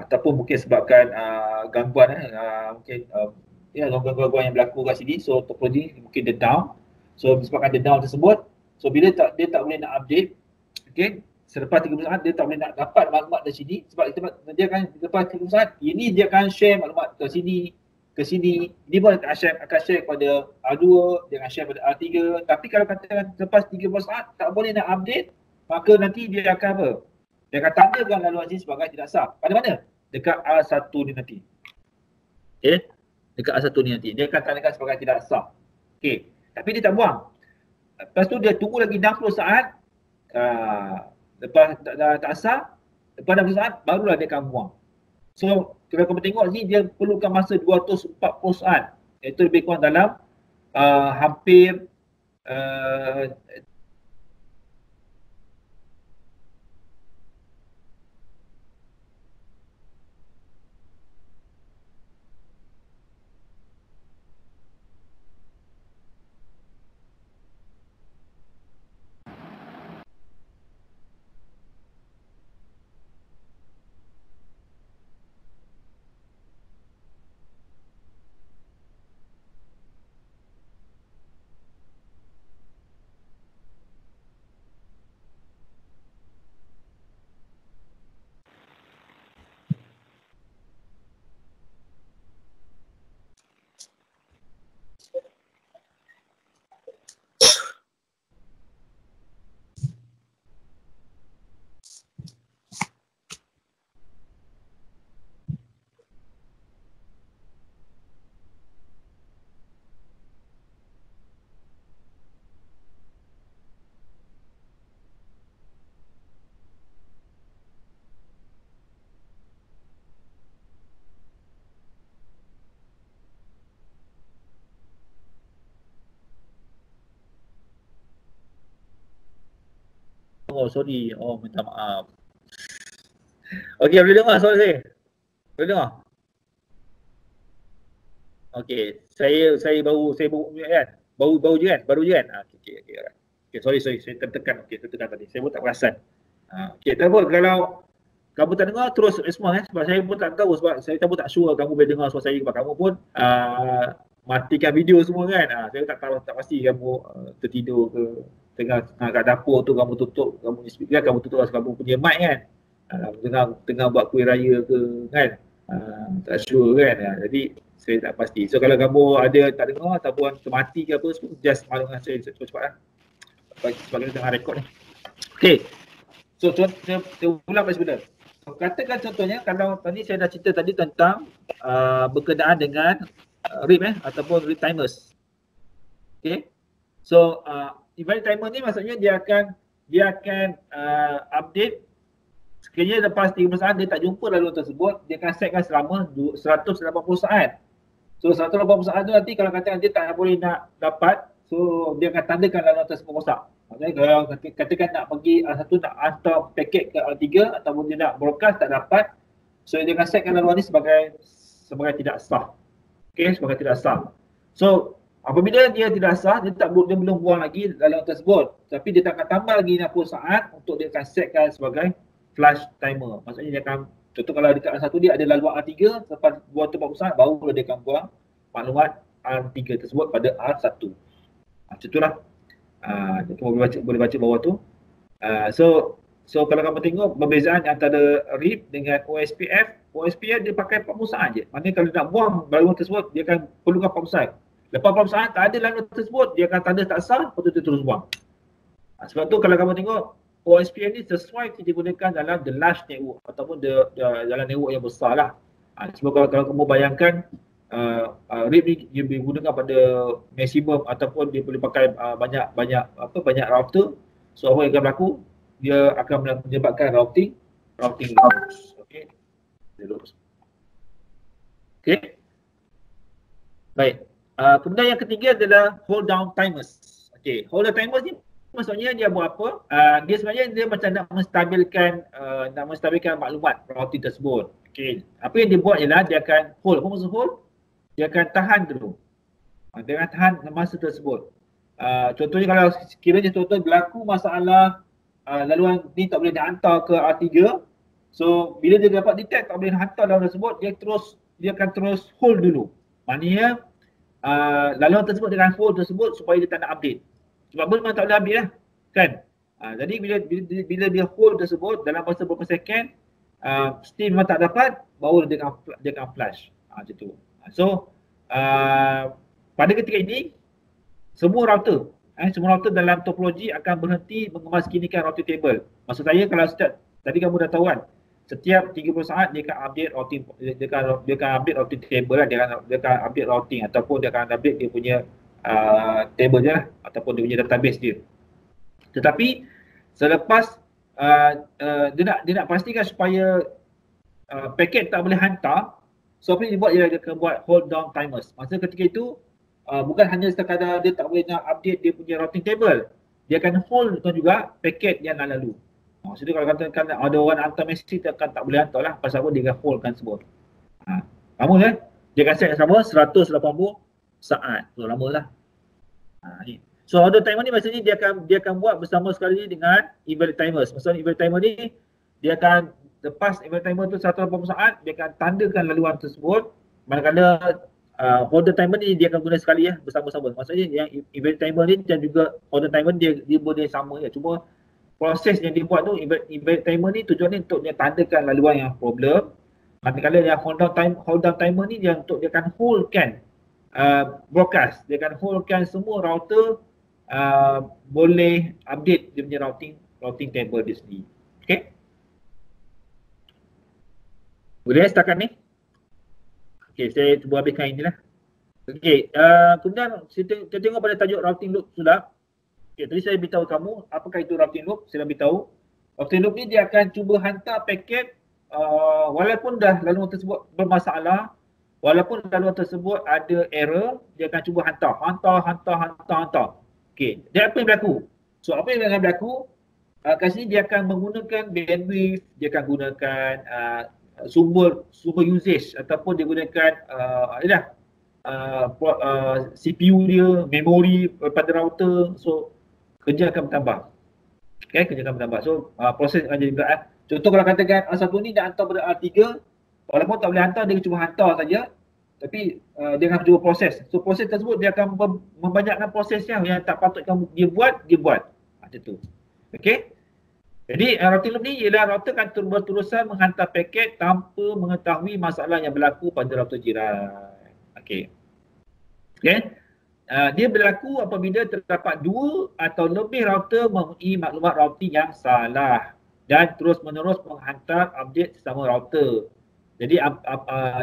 ataupun mungkin sebabkan gangguan mungkin gangguan yang berlaku kat sini. So topologi mungkin dia down. So disebabkan dia down tersebut, so bila dia tak boleh nak update, okey, selepas 30 saat dia tak boleh nak dapat maklumat dari sini, sebab dia akan lepas 30 saat ini dia akan share maklumat ke sini, dia pun akan share kepada R2, dia akan share pada R3. Tapi kalau katakan lepas 30 saat tak boleh nak update, maka nanti dia akan apa? Dia akan tandakan laluan sini sebagai tidak sah. Pada mana? Dekat R1 ni nanti. Okey, dekat R1 ni nanti dia akan tandakan sebagai tidak sah. Okey, tapi dia tak buang. Lepas tu dia tunggu lagi 60 saat. Lepas tak sah, lepas 60 saat barulah dia akan buang. So kalau kamu tengok ni dia perlukan masa 240 saat, iaitu lebih kurang dalam hampir sorry. Minta maaf. Okey, boleh dengar soal saya? Boleh dengar? Okey, saya baru kan? Baru je kan? Okey, alright. Okey, sorry, saya tertekan. Okey, tertekan tadi. Saya pun tak perasan. Okey, tak apa, kalau kamu tak dengar terus respon sebab saya pun tak tahu, sebab saya pun tak sure kamu boleh dengar suara saya, sebab kamu pun matikan video semua kan. Saya tak pasti kamu tertidur ke, tengah kat dapur tu kamu tutup, kamu speaker, kamu tutup kamu punya mic kan. Tengah buat kuih raya ke kan. Tak sure kan. Jadi saya tak pasti. So kalau kamu ada tak dengar ataupun termati ke apa, just maklum dengan saya cepat-cepat lah. Sebab kita tengah rekod ni. Okay. So saya ulang balik sebentar. Katakan contohnya kalau tadi saya dah cerita tadi tentang berkenaan dengan RIP ataupun RIP timers. Okay. So event timer ni maksudnya dia akan update sekiranya lepas 30 saat dia tak jumpa laluan tersebut, dia akan setkan selama 180 saat. So 180 saat tu nanti kalau katakan dia tak boleh nak dapat, so dia akan tandakan laluan tersebut rosak. Maksudnya kalau katakan nak pergi R1 nak hantar paket ke R3 ataupun dia nak broadcast tak dapat, so dia akan setkan laluan ni sebagai tidak sah. Okay, sebagai tidak sah. So apabila dia tidak sah, dia belum buang lagi laluan tersebut, tapi dia tak akan tambah lagi 60 saat untuk dia akan setkan sebagai flash timer. Maksudnya dia akan, contoh kalau dekat R1 dia ada laluan R3, lepas 240 saat baru dia akan buang maklumat R3 tersebut pada R1. Macam itulah. Kamu boleh baca bawah tu. So kalau kamu tengok perbezaan antara RIP dengan OSPF dia pakai 40 saat je. Maknanya kalau nak buang laluan tersebut dia akan perlukan 40 saat. Lepas 40 saat tak ada laluan tersebut, dia akan tanda tak sah, lepas tu dia terus buang. Sebab tu kalau kamu tengok OSPF ni sesuai digunakan dalam the large network ataupun dalam network yang besar lah. Sebab kalau kamu bayangkan RIP ni dia digunakan pada maksimum ataupun dia boleh pakai banyak router. So apa yang akan berlaku, dia akan menyebabkan routing loss. Okey. Okay. Baik. Kemudian yang ketiga adalah hold down timers. Okey, hold down timers ni maksudnya dia buat apa? Dia sebenarnya dia macam nak menstabilkan maklumat routing tersebut. Okey, apa yang dia buat ialah dia akan hold. Apa maksud hold? Dia akan tahan dulu. Dia akan tahan masa tersebut. Contohnya kalau sekiranya contoh berlaku masalah laluan ni tak boleh dihantar ke R3. So bila dia dapat detect tak boleh hantar laluan tersebut, dia akan terus hold dulu. Maknanya laluan tersebut dengan hold tersebut supaya dia tak nak update. Sebab memang tak boleh update lah, kan? Jadi bila dia hold tersebut dalam masa beberapa second, still memang tak dapat, baru dia akan flash. Macam tu. So pada ketika ini semua router dalam topologi akan berhenti mengemaskinikan routing table. Maksud saya kalau tadi kamu dah tahu kan, setiap 30 saat dia akan update routing, dia akan update routing table lah, dia akan update routing ataupun dia akan update dia punya table je lah ataupun dia punya database dia. Tetapi selepas dia nak pastikan supaya paket tak boleh hantar, so apa yang dia buat ialah dia akan buat hold down timers. Masa ketika itu bukan hanya sekadar dia tak boleh nak update dia punya routing table, dia akan hold juga paket yang nak lalu. Maksudnya kalau katakan ada orang hantar mesej, dia akan tak boleh hantar lah, pasal apa dia akan holdkan semua. Lama kan? Dia akan set yang sama 180 saat. So lama lah. Ni. So hold down timer ni maksudnya dia akan buat bersama sekali dengan evaluate timers. Maksudnya evaluate timer ni dia akan lepas evaluate timer tu 180 saat, dia akan tandakan laluan tersebut. Manakala hold down timer ni dia akan guna sekali ya bersama-sama. Maksudnya yang evaluate timer ni dan juga hold down timer dia boleh sama ya. Cuma proses yang dia buat tu evaluate timer ni tujuannya untuk dia tandakan laluan yang problem. Manakala yang hold down timer ni dia untuk dia akan holdkan broadcast. Dia akan holdkan semua router boleh update dia punya routing table dia sendiri. Okay? Boleh setakat ni? Okay, saya cuba habiskan inilah. Okay, kemudian kita tengok pada tajuk routing loop sudah. Okay, tadi saya beritahu kamu apakah itu routing loop, saya dah beritahu. Routing loop ni dia akan cuba hantar paket walaupun dah laluan tersebut bermasalah, walaupun laluan tersebut ada error, dia akan cuba hantar. Okay, dan apa yang berlaku? So apa yang akan berlaku? Kat sini dia akan menggunakan bandwidth, dia akan gunakan sumber usage ataupun dia gunakan CPU dia, memori pada router. So kerja akan bertambah. Okay, kerja akan bertambah. So proses akan jadi berat. Contoh kalau katakan R1 ni nak hantar pada R3, walaupun tak boleh hantar, dia cuma hantar saja. Tapi dia akan cuba proses. So proses tersebut dia akan membanyakkan prosesnya yang tak patut dia buat. Macam tu. Okay. Jadi routing loop ni ialah router akan berterusan menghantar paket tanpa mengetahui masalah yang berlaku pada router jiran. Okay. Okay. Dia berlaku apabila terdapat dua atau lebih router mempunyai maklumat routing yang salah dan terus menerus menghantar update sesama router. Jadi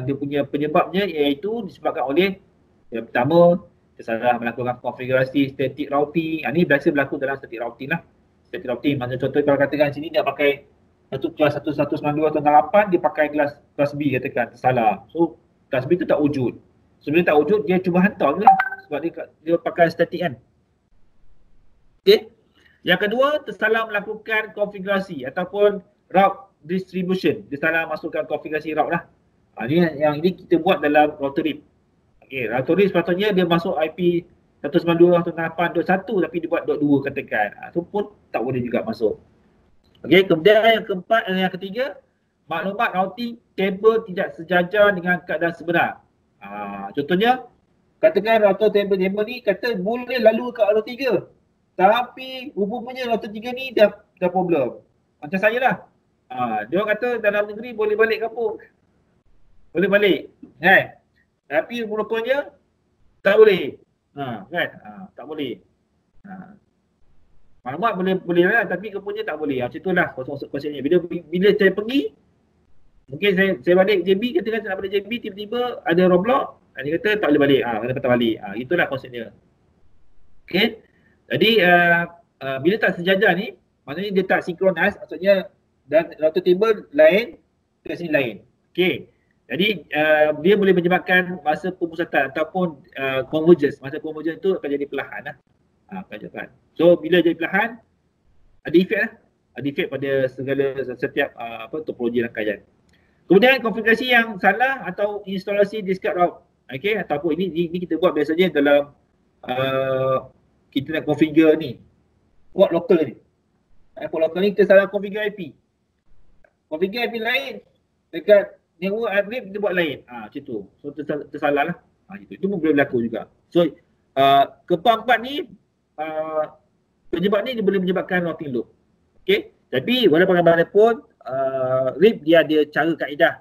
dia punya penyebabnya iaitu disebabkan oleh yang pertama, dia salah melakukan konfigurasi static routing. Ini biasa berlaku dalam static routing lah. Static routing, maksudnya contoh kalau katakan sini dia pakai satu kelas 1192 atau 8, dia pakai kelas B katakan, salah. So kelas B tu tak wujud. Sebenarnya tak wujud, dia cuba hantar je lah. Sebab dia pakai static kan. Okay. Yang kedua, tersalah melakukan konfigurasi ataupun route distribution. Dia salah masukkan konfigurasi route lah. Yang ini kita buat dalam router RIP. Okay, router RIP sepatutnya dia masuk IP 192.168.1 tapi dia buat .2 katakan. Itu pun tak boleh juga masuk. Okay, kemudian yang ketiga, maklumat routing table tidak sejajar dengan keadaan sebenar. Contohnya, katakan router table ni kata boleh lalu ke router 3. Tapi rupanya router 3 ni dah problem. Macam saya lah. Dia orang kata dalam negeri boleh balik kampung. Boleh balik. Kan? Tapi rupanya tak boleh. Kan? Tak boleh. Maklumat boleh lah tapi rupanya tak boleh. Macam itulah konsepnya. Bila saya pergi, mungkin saya balik JB, katakan saya nak balik JB, tiba-tiba ada roadblock. Dia kata tak boleh balik. Kena patah balik. Itulah konsepnya. Okay. Jadi bila tak sejajar ni, maksudnya dia tak synchronize, maksudnya dan router table lain, kat sini lain. Okay. Jadi dia boleh menyebabkan masa pemusatan ataupun convergence. Masa convergence tu akan jadi perlahan lah. Akan jadi perlahan. So bila jadi perlahan, ada efek lah. Ada efek pada setiap topologi rangkaian. Kemudian konfigurasi yang salah atau instalasi discrete route. Okay, ataupun ini kita buat biasanya dalam kita nak configure ni. Port local ni. Port local ni kita salah configure IP. Configure IP lain dekat network RIP kita buat lain. Macam tu. So tersalah lah. Itu pun boleh berlaku juga. So keempat ni penyebab ni dia boleh menyebabkan routing loop. Okay. Tapi walaupun bagaimanapun RIP dia ada cara kaedah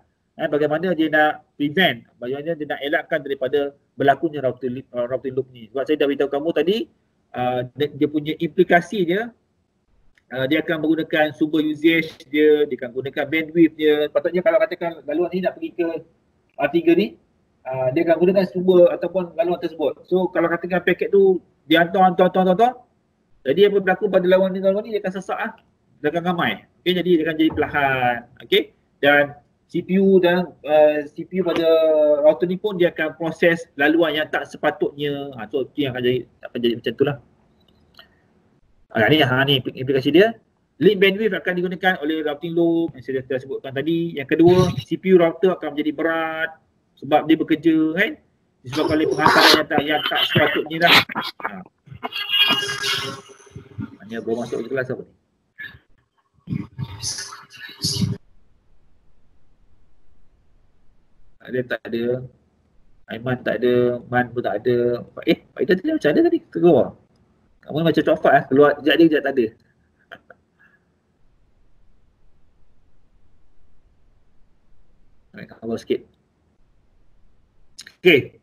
bagaimana dia nak prevent, bagaimana dia nak elakkan daripada berlakunya routing loop ni. Sebab saya dah beritahu kamu tadi dia punya implikasi dia dia akan menggunakan sumber usage dia akan gunakan bandwidth dia. Patutnya kalau katakan laluan ni nak pergi ke R3 ni, dia akan gunakan sumber ataupun laluan tersebut. So kalau katakan paket tu dia hantar, jadi apa berlaku pada laluan ni dia akan sesak lah. Dia akan ramai. Okay, jadi dia akan jadi perlahan. Okay, dan CPU CPU pada router ni pun dia akan proses laluan yang tak sepatutnya. So itu yang akan jadi macam tu lah. Ni implikasi dia. Link bandwidth akan digunakan oleh routing loop yang saya dah sebutkan tadi. Yang kedua, CPU router akan menjadi berat sebab dia bekerja kan. Disebabkan oleh penghantaran yang tak sepatutnya dah. Hanya baru masuk ke kelas apa ni? Dia tak ada. Aiman tak ada. Man pun tak ada. Pak Ida tadi macam ada tadi? Keluar. Kamu macam cofat lah. Keluar sekejap dia, sekejap tak ada. Ambil cover sikit. Okay.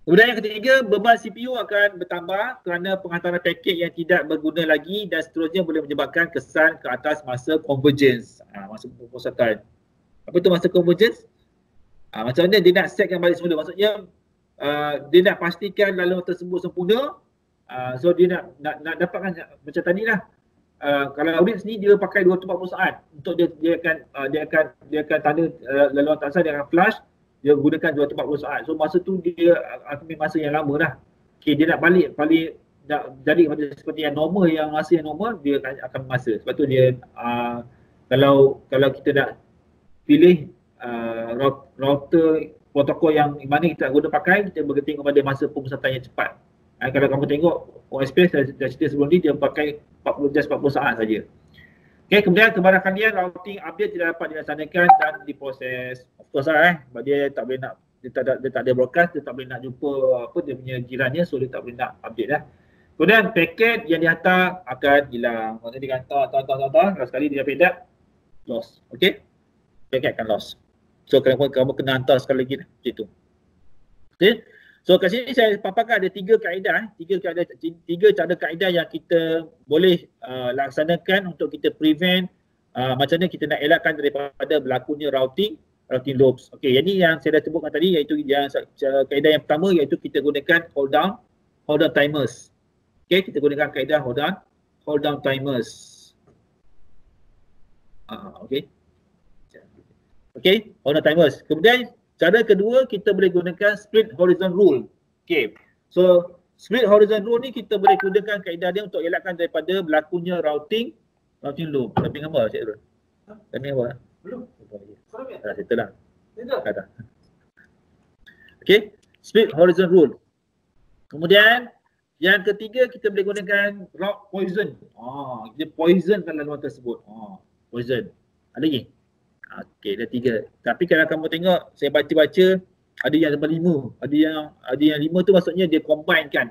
Kemudian yang ketiga, beban CPU akan bertambah kerana penghantaran paket yang tidak berguna lagi dan seterusnya boleh menyebabkan kesan ke atas masa convergence. Masa pemusatan. Apa tu masa convergence? Macam mana dia nak setkan balik semula. Maksudnya dia nak pastikan laluan tersebut sempurna. So dia nak dapatkan macam tadi lah. Kalau audit ni dia pakai 240 saat untuk dia akan tanda laluan tak sah, dia akan flush. Dia gunakan 240 saat. So masa tu dia ambil masa yang lama dah. Okay, dia nak balik nak jadi seperti yang normal, yang masa yang normal dia akan masa. Sebab tu dia kalau kita nak pilih router protokol yang mana kita nak guna pakai, kita bergantung kepada masa pemusatan yang cepat. Kalau kamu tengok OSP dah cerita sebelum ni dia pakai 40 saat saja. Okay, kemudian kebarangkalian routing update tidak dapat dilaksanakan dan diproses. Of course lah sebab dia tak boleh nak, dia tak ada broadcast, dia tak boleh nak jumpa dia punya jirannya, so dia tak boleh nak update lah. Kemudian paket yang dihantar akan hilang. Maksudnya dia hantar, kalau sekali dia dapat loss. Okay, paket akan loss. So kamu kena hantar sekali lagi lah, macam itu. Okay. So kat sini saya paparkan ada tiga cara kaedah yang kita boleh laksanakan untuk kita prevent macam mana kita nak elakkan daripada berlakunya routing loops. Okey, yang ni yang saya dah sebutkan tadi, iaitu yang kaedah yang pertama iaitu kita gunakan hold down timers. Okey, kita gunakan kaedah hold down timers. Okey. Okey, hold down timers. Kemudian cara kedua, kita boleh gunakan split horizon rule. Okay. So, split horizon rule ni kita boleh gunakan kaedah dia untuk elakkan daripada berlakunya routing loop. Tapi gambar Cik Rul? Kami apa? Belum. Dah settle lah. Dah. Okay. Split horizon rule. Kemudian, yang ketiga kita boleh gunakan route poison. Kita poisonkan laluan tersebut. Poison. Ada lagi? Okey, ada tiga. Tapi kalau kamu tengok, saya baca-baca ada yang ada 5. Ada yang 5 tu maksudnya dia combinekan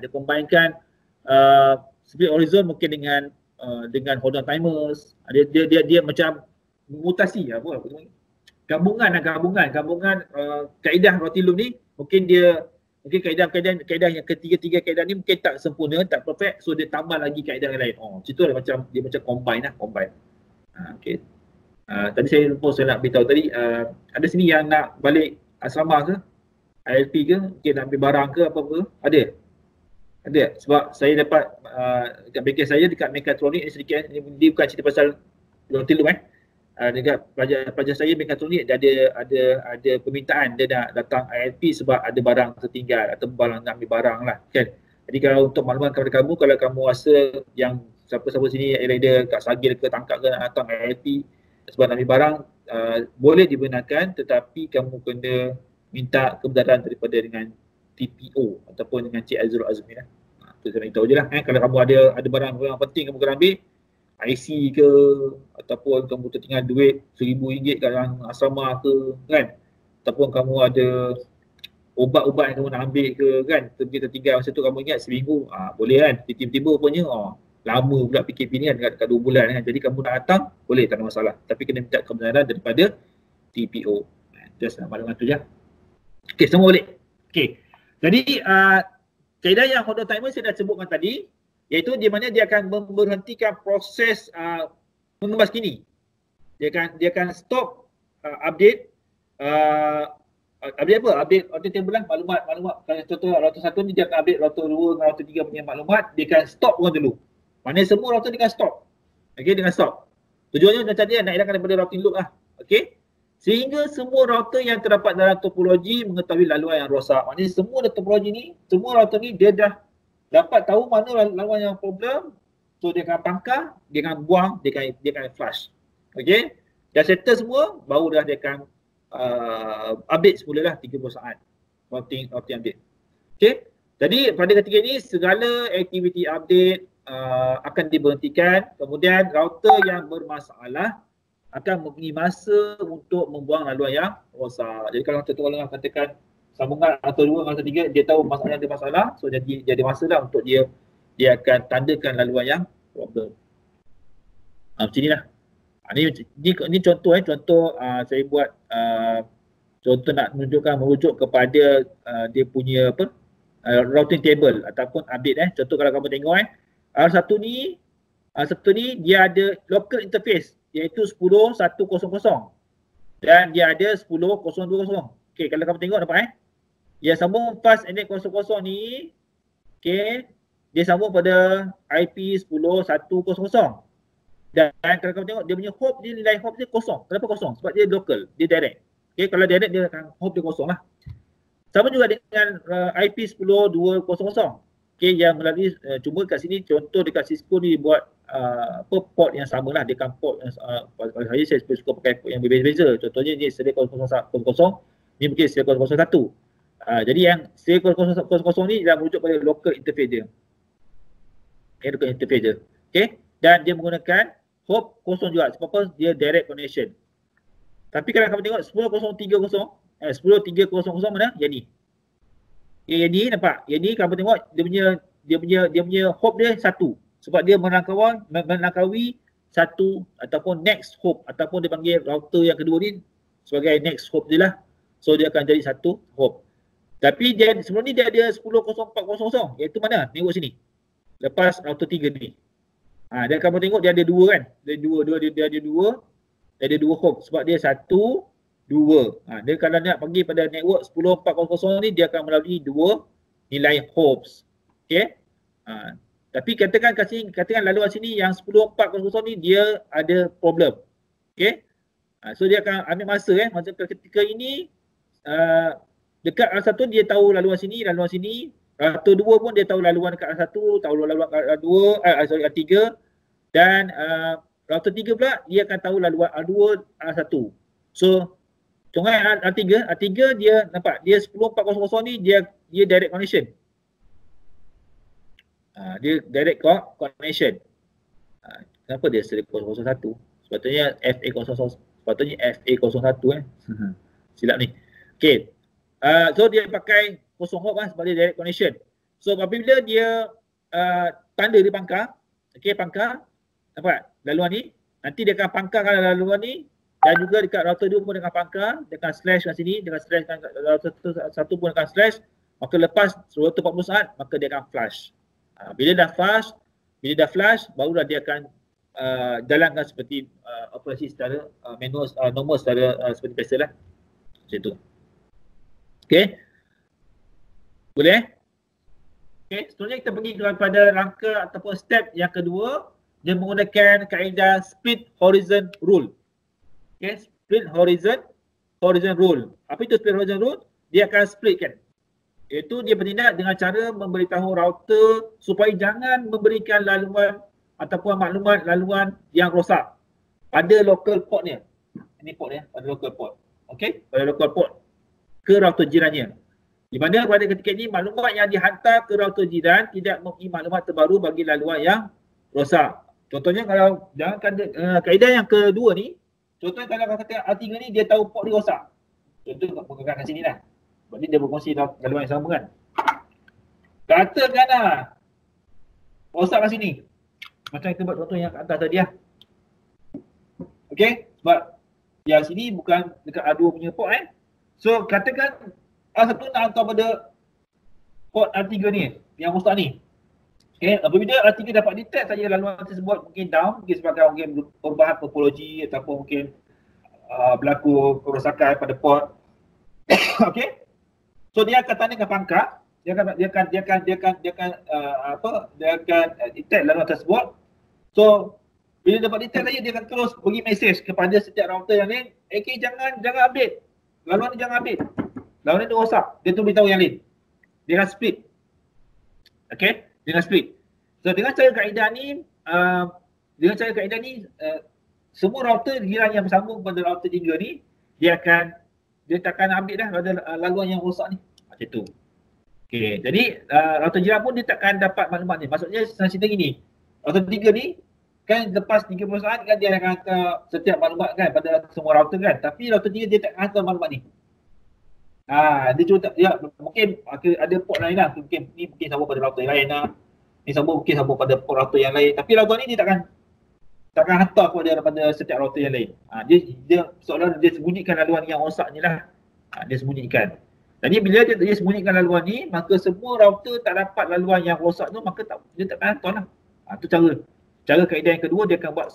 split horizon mungkin dengan hold down timers. Dia macam mutasi gabungan kaedah routing loop ni mungkin kaedah yang ketiga kaedah ni mungkin tak sempurna, tak perfect, so dia tambah lagi kaedah yang lain. Macam tu lah, dia macam combine. Okey. Tadi saya lupa saya nak beritahu tadi, ada sini yang nak balik asrama ke, ILP ke, mungkin nak ambil barang ke apa-apa, ada. Sebab saya dapat dekat bengkel saya, dekat Mekatronik ni sedikit, dia bukan cerita pasal routing loop dekat pelajar saya mekatronik dia ada permintaan dia nak datang ILP sebab ada barang tertinggal atau barang nak ambil barang lah kan. Jadi kalau untuk maklumat kepada kamu, kalau kamu rasa yang siapa-siapa sini rider kat Sagil ke Tangkak ke nak datang ILP sebab nak ambil barang, boleh dibenarkan, tetapi kamu kena minta kebenaran daripada dengan TPO ataupun dengan Cik Azrul Azmi lah. Itu saya beritahu je lah. Kalau kamu ada barang yang penting kamu kena ambil, IC ke ataupun kamu tertinggal duit RM1,000 kat dalam asrama ke kan, ataupun kamu ada ubat-ubat yang kamu nak ambil ke kan, tertinggal masa tu kamu ingat seminggu, boleh kan. Tiba-tiba rupanya lama pula PKP ni kan, dekat 2 bulan kan, jadi kamu nak datang boleh, tak ada masalah, tapi kena minta kebenaran daripada TPO. Just maklumat tu je. Okey, semua boleh. Okey, jadi kaedah yang hold on timer saya dah sebutkan tadi, iaitu di mana dia akan memberhentikan proses mengembas kini. Dia akan stop update update apa? Update table lah, maklumat. Contoh router 1 ni dia akan update router 2 dengan router 3 punya maklumat, dia akan stop orang dulu. Maknanya semua router dia akan stop. Okey, dia akan stop. Tujuannya macam tadi nak elakkan daripada routing loop lah. Okey. Sehingga semua router yang terdapat dalam topologi mengetahui laluan yang rosak. Maknanya semua topologi ni, semua router ni dia dah dapat tahu mana laluan yang problem, so dia akan pangkar, dia akan buang, dia akan flush. Okey, dah settle semua, baru dah dia akan update semula lah 30 saat routing update. Okey, jadi pada ketika ini segala aktiviti update akan diberhentikan, kemudian router yang bermasalah akan mempunyai masa untuk membuang laluan yang rosak. Jadi kalau tuan-tuan katakan sambungan router 2 dengan router 3, dia tahu masalah ada masalah, so jadi masa lah untuk dia akan tandakan laluan yang problem. Macam ni lah. Ini contoh contoh saya buat contoh nak merujuk kepada dia punya routing table ataupun update Contoh kalau kamu tengok R1 ni dia ada local interface iaitu 10.1.0 dan dia ada 10.0.2.0. Okey, kalau kamu tengok nampak yang sambung fast NX 00 ni, okey, dia sambung pada IP 10.1.0. Dan kalau kamu tengok dia punya hop, dia nilai hop dia kosong. Kenapa kosong? Sebab dia local, dia direct. Okey, kalau direct dia akan hop dia kosong lah. Sama juga dengan IP 10.2.0. Okey, yang melalui cuma kat sini contoh dekat Cisco ni buat port yang sama lah. Dia kan port yang kalau saya suka pakai port yang berbeza-beza. Contohnya ni serial 00, ni mungkin serial 01. Jadi yang serial 00 ni dah merujuk pada local interface dia. Local interface dia. Okey, dan dia menggunakan hop kosong juga. Sebab apa? Dia direct connection. Tapi kalau kamu tengok 10.0.3.0 10.3.0 mana? Yang ni. Yang ni nampak? Yang ni kamu tengok dia punya hop dia satu. Sebab dia melangkaui satu ataupun next hop, ataupun dia panggil router yang kedua ni sebagai next hop je lah. So dia akan jadi satu hop. Tapi dia sebelum ni dia ada 10.04.0 iaitu mana? Tengok sini. Lepas router 3 ni. Dan kamu tengok dia ada dua kan? Dia ada dua hop sebab dia satu, dua. Dia kalau nak pergi pada network 10.4.0 ni dia akan melalui dua nilai hops. Okey. Tapi katakan laluan sini yang 10.4.0 ni dia ada problem. Okey. So dia akan ambil masa masa ketika ini dekat R1 dia tahu laluan sini, router 2 pun dia tahu laluan dekat R1, tahu laluan kat R3 dan router 3 pula dia akan tahu laluan R2, R1. So contohnya R3 dia nampak dia 10.4.0 ni dia direct connection. Dia direct connection. Kenapa dia serial 01? Sepatutnya FA01. Sepatutnya FA01 silap ni. Okey. So dia pakai kosong hop sebab dia direct connection. So apabila dia tanda dia pangkar, okey pangkar, nampak laluan ni, nanti dia akan pangkarkan laluan ni dan juga dekat router 2 pun dia akan pangkar, dia akan slash kat sini, dia akan slash kat router 1 pun akan slash, maka lepas router 40 saat maka dia akan flush. Bila dah flush, barulah dia akan jalankan seperti operasi secara manual normal secara seperti biasa lah. Macam tu. Okey. Boleh? Okey, seterusnya kita pergi kepada rangka ataupun step yang kedua. Dia menggunakan kaedah split horizon rule. Okay, split horizon rule. Apa itu split horizon rule? Dia akan split kan. Iaitu dia bertindak dengan cara memberitahu router supaya jangan memberikan laluan ataupun maklumat laluan yang rosak pada local port dia. Ini port dia, pada local port. Okey, pada local port ke router jirannya. Di mana pada ketika ini maklumat yang dihantar ke router jiran tidak mempunyai maklumat terbaru bagi laluan yang rosak. Contohnya kalau jangankan kaedah yang kedua ni, contohnya kalau kata R3 ni dia tahu port dia rosak. Contoh menggunakan kat sini lah. Sebab dia berkongsi laluan yang sama kan. Katakanlah rosak kat sini. Macam kita buat contoh yang kat atas tadi lah. Okey, sebab yang sini bukan dekat R2 punya port So katakan R1 nak hantar pada port R3 ni, yang rosak ni. Okay, apabila R3 dapat detect saja laluan tersebut mungkin down, mungkin sebabkan mungkin perubahan topologi ataupun mungkin berlaku kerosakan pada port. Okey. So dia akan tanyakan pangkat, dia akan detect laluan tersebut. So bila dapat detect saja dia akan terus bagi message kepada setiap router yang lain, okay, jangan update. Laluan ni jangan update. Laluan ni rosak. Dia tu beritahu yang lain. Dia akan split. Okay, dia akan split. So dengan cara kaedah ni, semua router jiran yang bersambung pada router 3 ni, dia takkan update dah pada laluan yang rosak ni. Macam tu. Okay, jadi router jiran pun dia takkan dapat maklumat ni. Maksudnya senang cerita gini, router 3 ni kan lepas 30 saat kan dia akan hantar setiap maklumat kan pada semua router kan. Tapi router 3 dia takkan hantar maklumat ni. Dia cuma mungkin ada port lain lah. Mungkin sambung pada router yang lain lah. Ni mungkin sambung pada port router yang lain. Tapi router ni dia takkan hantar pada setiap router yang lain. Dia seolah dia sembunyikan laluan yang rosak ni lah. Dia sembunyikan. Jadi bila dia sembunyikan laluan ni, maka semua router tak dapat laluan yang rosak tu, maka dia takkan hantar lah. Itu cara kaedah yang kedua, dia akan buat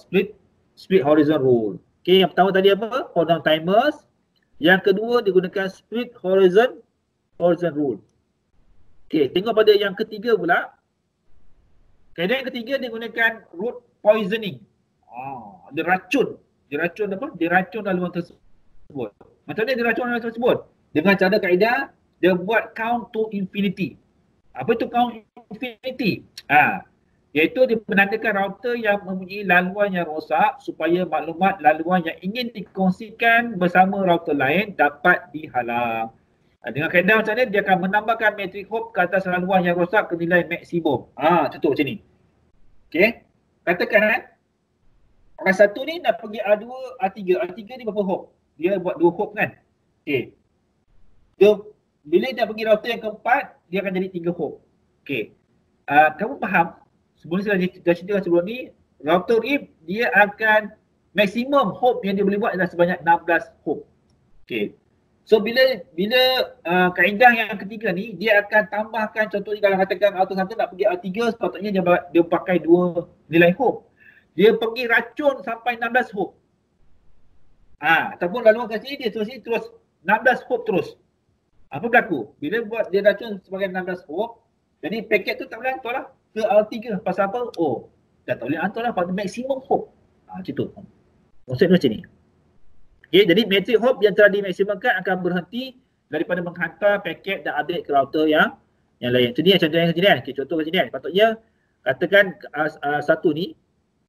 split horizon rule. Okay, yang pertama tadi apa? Hold down timers. Yang kedua digunakan split horizon rule. Okay, tengok pada yang ketiga pula. Kaedah yang ketiga digunakan root poisoning. Dia racun. Dia racun laluan tersebut. Macam mana dia racun laluan tersebut? Dengan cara kaedah, dia buat count to infinity. Apa itu count infinity? Iaitu dia menandakan router yang mempunyai laluan yang rosak supaya maklumat laluan yang ingin dikongsikan bersama router lain dapat dihalang. Dengan kaedah macam ni, dia akan menambahkan metrik hop ke atas laluan yang rosak ke nilai maksimum. Contoh macam ni. Okay. Katakan R1 ni nak pergi R2, R3. R3 ni berapa hop? Dia buat 2 hop kan? Okay. Bila dia pergi router yang keempat, dia akan jadi 3 hop. Okay. Kamu faham? Sebelum saya dah ceritakan sebelum ni, router RIP dia akan maksimum hop yang dia boleh buat adalah sebanyak 16 hop. Okay. So bila kaedah yang ketiga ni, dia akan tambahkan, contohnya kalau katakan router 1 nak pergi R3, sepatutnya dia pakai 2 nilai hop. Dia pergi racun sampai 16 hop. Ataupun laluan kat sini dia terus 16 hop terus. Apa berlaku? Bila buat dia racun sebagai 16 hop, jadi paket tu tak boleh hantar lah ke R3. Pasal apa? Dah tak boleh hantar lah pada maksimum hop. Macam tu. Maksudnya macam ni. Okay, jadi metrik hop yang telah dimaksimumkan akan berhenti daripada menghantar paket dan update ke router yang lain. Contoh yang sini kan. Okay, contoh kat sini kan. Patutnya katakan R1 ni,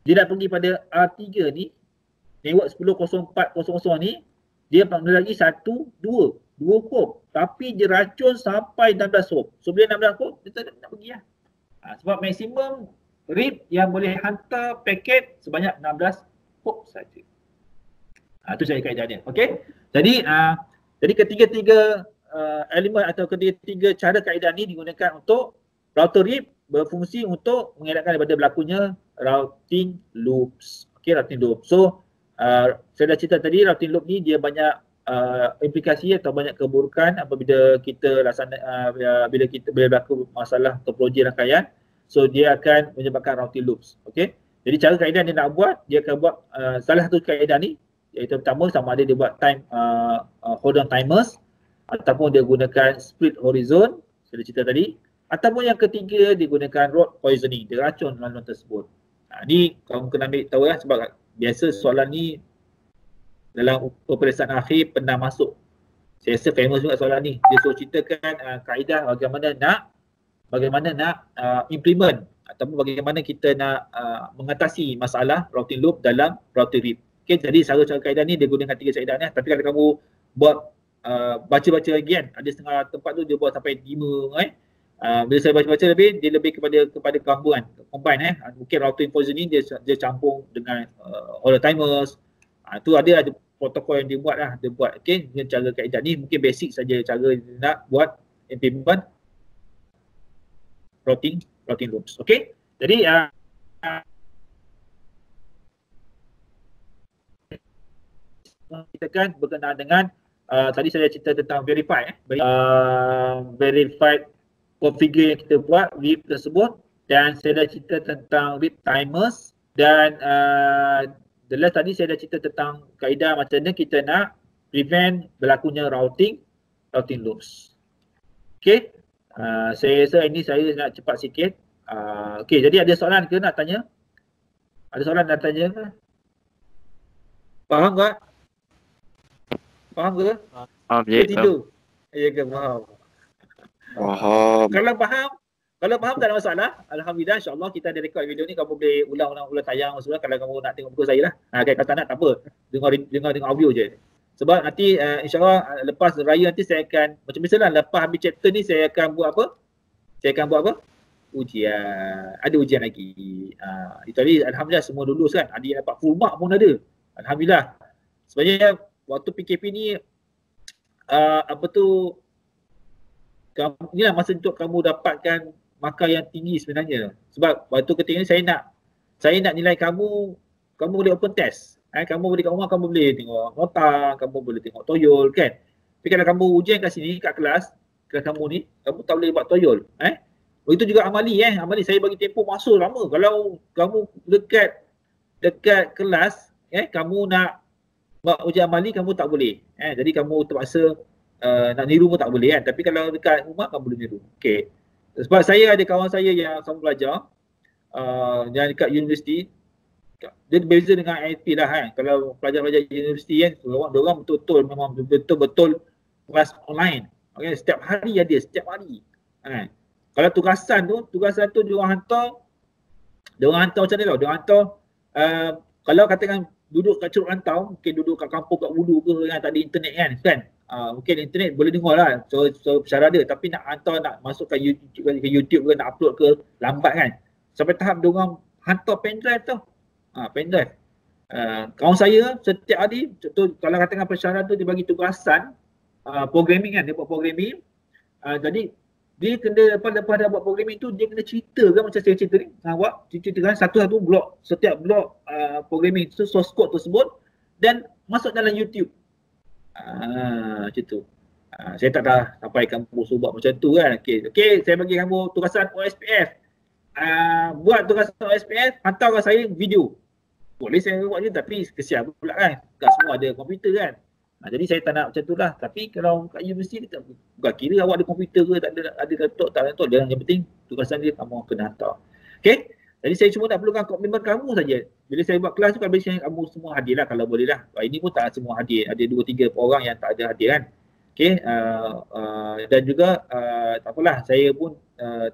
dia nak pergi pada R3 ni, network 10.04.00 ni, dia panggil lagi 2 hop. Tapi dia racun sampai 16 hop. So bila 16 hop, dia tak nak pergi lah. Sebab maksimum RIP yang boleh hantar paket sebanyak 16 hop saja. Itu saya kaedah dia. Okey. Jadi ketiga-tiga elemen atau ketiga-tiga cara kaedah ni digunakan untuk router RIP berfungsi untuk mengelakkan daripada berlakunya routing loops. Okey, routing loop. So saya dah cerita tadi, routing loop ni dia banyak implikasi atau banyak keburukan apabila kita bila berlaku masalah topologi rangkaian. So dia akan menyebabkan routing loops. Okey. Jadi cara kaedah dia nak buat, dia akan buat salah satu kaedah ni, iaitu pertama sama ada dia buat time hold on timers ataupun dia gunakan split horizon, saya cerita tadi, ataupun yang ketiga dia gunakan root poisoning, dia racun laluan tersebut. Ni kamu kena ambil tahu lah, sebab biasa soalan ni dalam peperiksaan akhir pernah masuk. Saya rasa famous juga soalan ni. Dia suruh ceritakan kaedah bagaimana nak implement ataupun bagaimana kita nak mengatasi masalah routing loop dalam routing RIP. Okay, jadi cara kaedah ni dia gunakan 3 kaedah ni. Tapi kalau kamu buat baca-baca lagi kan, ada setengah tempat tu dia buat sampai 5 bila saya baca-baca lebih, dia lebih kepada gabungan, combine mungkin routing poisoning dia campur dengan all timers. Tu ada protokol yang dia buat lah, okay, dengan cara kaedah ni mungkin basic saja cara dia nak buat implement routing loops. Okay, jadi kita kan berkenaan dengan tadi saya cerita tentang verified configure yang kita buat RIP tersebut, dan saya dah cerita tentang RIP timers, dan the last tadi saya dah cerita tentang kaedah macam mana kita nak prevent berlakunya routing loops. Okay, saya rasa ini saya nak cepat sikit. Okay, jadi ada soalan ke nak tanya? Ada soalan nak tanya ke? Faham tak? Faham ke? Faham je. Tidur. Ya ke, faham? Faham. Kalau faham tak ada masalah. Alhamdulillah, insyaAllah kita ada record video ni, kamu boleh ulang tayang semua kalau kamu nak tengok muka saya lah. Kalau tak nak, tak apa. Dengar audio je. Sebab nanti insyaAllah lepas raya nanti saya akan, macam biasalah lepas habis chapter ni saya akan buat apa? Ujian. Ada ujian lagi. Itu tadi alhamdulillah semua lulus kan. Ada yang dapat full mark pun ada. Alhamdulillah. Sebenarnya waktu PKP ni inilah masa untuk kamu dapatkan markah yang tinggi sebenarnya. Sebab waktu ketika ni saya nak nilai kamu boleh open test. Kamu boleh kat rumah, kamu boleh tengok nota, kamu boleh tengok toyol kan. Tapi kalau kamu ujian kat sini kat kelas, kamu ni kamu tak boleh buat toyol. Begitu juga amali amali saya bagi tempoh masa lama. Kalau kamu dekat kelas kamu nak buat ujian amali, kamu tak boleh. Jadi kamu terpaksa nak niru pun tak boleh kan. Tapi kalau dekat rumah kamu boleh niru. Okey. Sebab saya ada kawan saya yang sama belajar yang dekat universiti, dia berbeza dengan IIT lah kan. Kalau pelajar-pelajar universiti kan, diorang betul-betul kelas online. Okay, setiap hari ada, setiap hari. Kalau tugasan tu diorang hantar macam ni tau. Diorang hantar kalau katakan duduk kat Ceruk Rantau, mungkin duduk kat kampung kat Wudu ke yang tak ada internet kan. Mungkin internet boleh dengar lah, so syarat dia. Tapi nak hantar, nak masuk ke YouTube ke, nak upload ke, lambat kan. Sampai tahap diorang hantar pendrive tau. Pendrive. Kawan saya setiap hari, contoh kalau katakan persyarat tu dia bagi tugasan programming kan, dia buat programming. Jadi dia kena lepas dah buat programming tu, dia kena ceritakan macam saya cerita ni. Ceritakan satu-satu blok, setiap blok programming tu, source code tersebut, dan masuk dalam YouTube. Macam tu. Saya tak dah sampai kamu suruh buat macam tu kan. Okey, saya bagi kamu tugasan OSPF. Buat tugasan OSPF, hantarkan saya video. Boleh saya buat je, tapi kesian pula kan. Tak semua ada komputer kan. Jadi saya tak nak macam tu lah. Tapi kalau kat universiti, bukan kira awak ada komputer ke, tak ada laptop, tak ada laptop. Yang penting tugasan dia kamu kena hantar. Okey? Jadi saya cuma nak perlukan komitmen kamu saja. Bila saya buat kelas tu, kalau biasanya kamu semua hadir lah kalau boleh lah. Ini pun tak semua hadir. Ada 2-3 orang yang tak ada hadir kan. Okey? Dan juga tak apalah, saya pun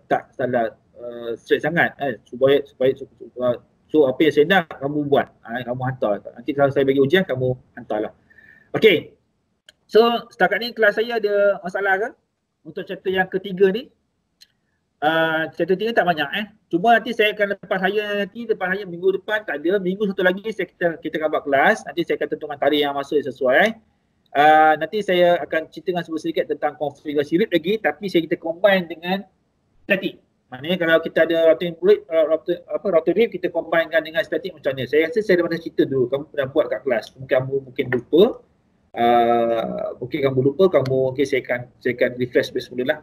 tak salah straight sangat supaya so apa yang saya nak kamu buat, kamu hantar. Nanti kalau saya bagi ujian kamu hantarlah. Okey. So setakat ni kelas saya ada masalah ke untuk chapter yang ketiga ni? Chapter 3 tak banyak Cuma nanti saya akan lepas raya minggu depan tak ada, minggu satu lagi kita akan buat kelas. Nanti saya akan tentukan tarikh yang masuk sesuai. Nanti saya akan ceritakan sedikit tentang konfigurasi RIP lagi, tapi kita combine dengan static. Maknanya kalau kita ada routing RIP, kita combinekan dengan static macam ni. Saya rasa saya dah pernah cerita dulu, kamu pernah buat kat kelas. Kamu mungkin lupa. Saya akan refresh semula lah.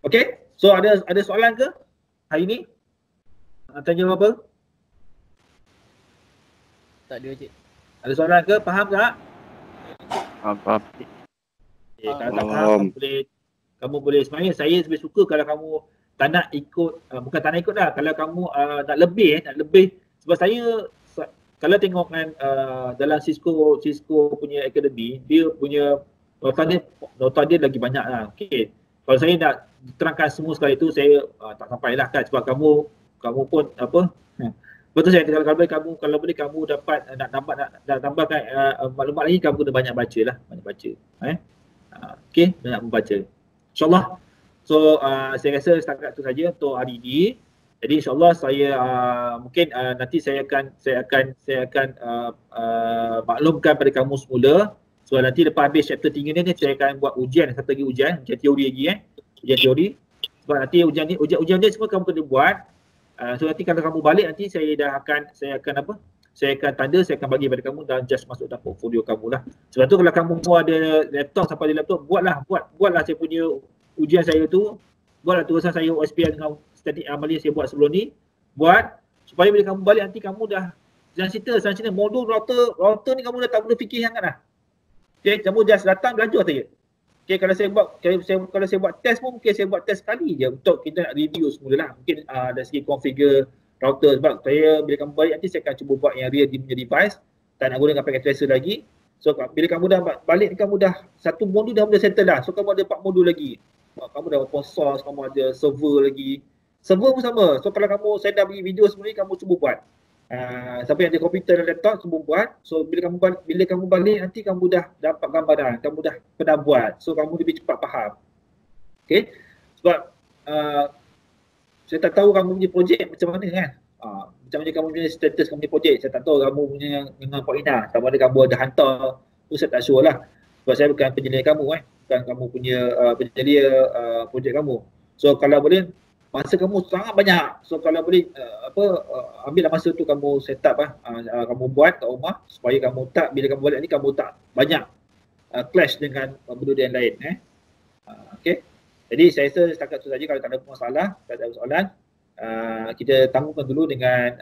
Okey, so ada soalan ke hari ni? Nak tanya apa? Tak ada cik. Ada soalan ke? Faham tak? Faham. Kalau tak faham, kamu boleh sebenarnya saya lebih suka kalau kamu tak nak ikut, bukan tak nak ikut lah, kalau kamu nak lebih sebab kalau tengok kan dalam Cisco punya akademi, dia punya nota dia lagi banyak lah. Okay. Kalau saya nak terangkan semua sekali tu, saya tak sampailah kan, sebab kamu pun apa, betul saya kalau boleh kamu dapat nak tambahkan maklumat lagi, kamu kena banyak baca lah, okey, banyak membaca, insyaallah. So saya rasa setakat tu saja untuk hari ini. Jadi insyaallah saya mungkin nanti saya akan maklumkan pada kamu semula. So nanti lepas habis chapter 3 ni saya akan buat ujian, satu lagi ujian teori lagi ujian teori. Sebab nanti ujian dia semua kamu kena buat. So nanti kalau kamu balik nanti saya akan tanda, saya akan bagi pada kamu dan just masuk dalam portfolio kamu lah. Sebab tu kalau kamu mau ada laptop, sampai ada laptop, buatlah saya punya ujian saya tu, buatlah tugasan saya OSPI dengan statik amali saya buat sebelum ni, buat supaya bila kamu balik nanti kamu dah jangan cerita modul router ni kamu dah tak perlu fikir sangat dah. Okay, kamu just datang belajar saja. Okay, kalau saya buat test pun mungkin saya buat test sekali je untuk kita nak review semulalah. Mungkin dari segi configure router, sebab saya bila kamu balik nanti saya akan cuba buat yang real di punya device, tak nak gunakan packet tracer lagi. So bila kamu dah balik ni, kamu dah satu modul dah settle dah. So kamu ada 4 modul lagi. Kamu dah open source, kamu ada server lagi. Server pun sama. So kalau saya dah bagi video semua ni, kamu cuba buat. Siapa yang ada komputer dan laptop, cuba buat. So bila kamu balik nanti kamu dah dapat gambaran, kamu dah pernah buat. So kamu lebih cepat faham. Okay. Sebab saya tak tahu kamu punya projek macam mana kan. Macam mana kamu punya status kamu punya projek. Saya tak tahu kamu punya dengan Pak Ina, sama ada kamu ada hantar, tu saya tak sure lah. Sebab saya bukan penyelia kamu bukan kamu punya penyelia projek kamu. So kalau boleh, masa kamu sangat banyak. So kalau boleh ambillah masa tu kamu set up kamu buat kat rumah supaya kamu tak, bila kamu balik ni kamu tak banyak clash dengan benda yang lain. Okay. Jadi saya rasa setakat tu saja. Kalau tak ada masalah, tak ada soalan, kita tangguhkan dulu dengan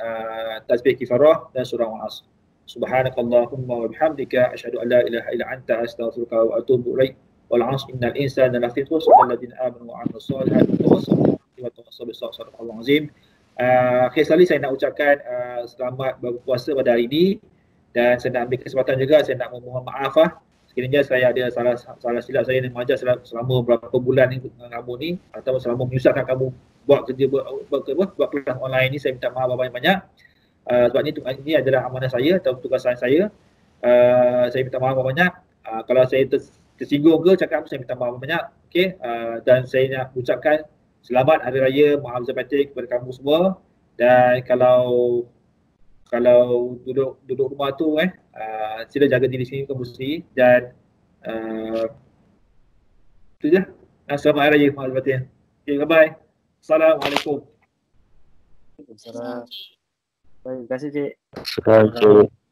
tasbih kifarah dan surah Al-Asr. Subhanakallahumma wa bihamdika asyhadu an la ilaha illa anta astaghfiruka wa atubu ilaik. Wal 'asr innal insana lafi khusr illa alladziina aamanu wa 'amilus salihati wa tawassaw bis sabr. Sadaqallahul azim. Akhir sekali saya nak ucapkan selamat berpuasa pada hari ini, dan saya nak ambil kesempatan juga saya nak memohon maaf sekiranya saya ada salah silap saya yang mengajar selama beberapa bulan ni dengan kamu ni, atau selama menyusahkan kamu buat kerja buat kelas online ni. Saya minta maaf banyak-banyak. Sebab ini adalah amanah saya atau tugasan saya. Saya minta maaf banyak. Kalau saya tersinggung ke cakap, saya minta maaf banyak. Okey, dan saya nak ucapkan selamat Hari Raya Maha Besar Patrick kepada kamu semua. Dan kalau duduk rumah tu sila jaga diri kamu sendiri, dan itu je. Selamat Hari Raya Maha Besar Patrick. Okay, bye-bye. Assalamualaikum. Waalaikumsalam. Baik, terima kasih Cik. Terima kasih.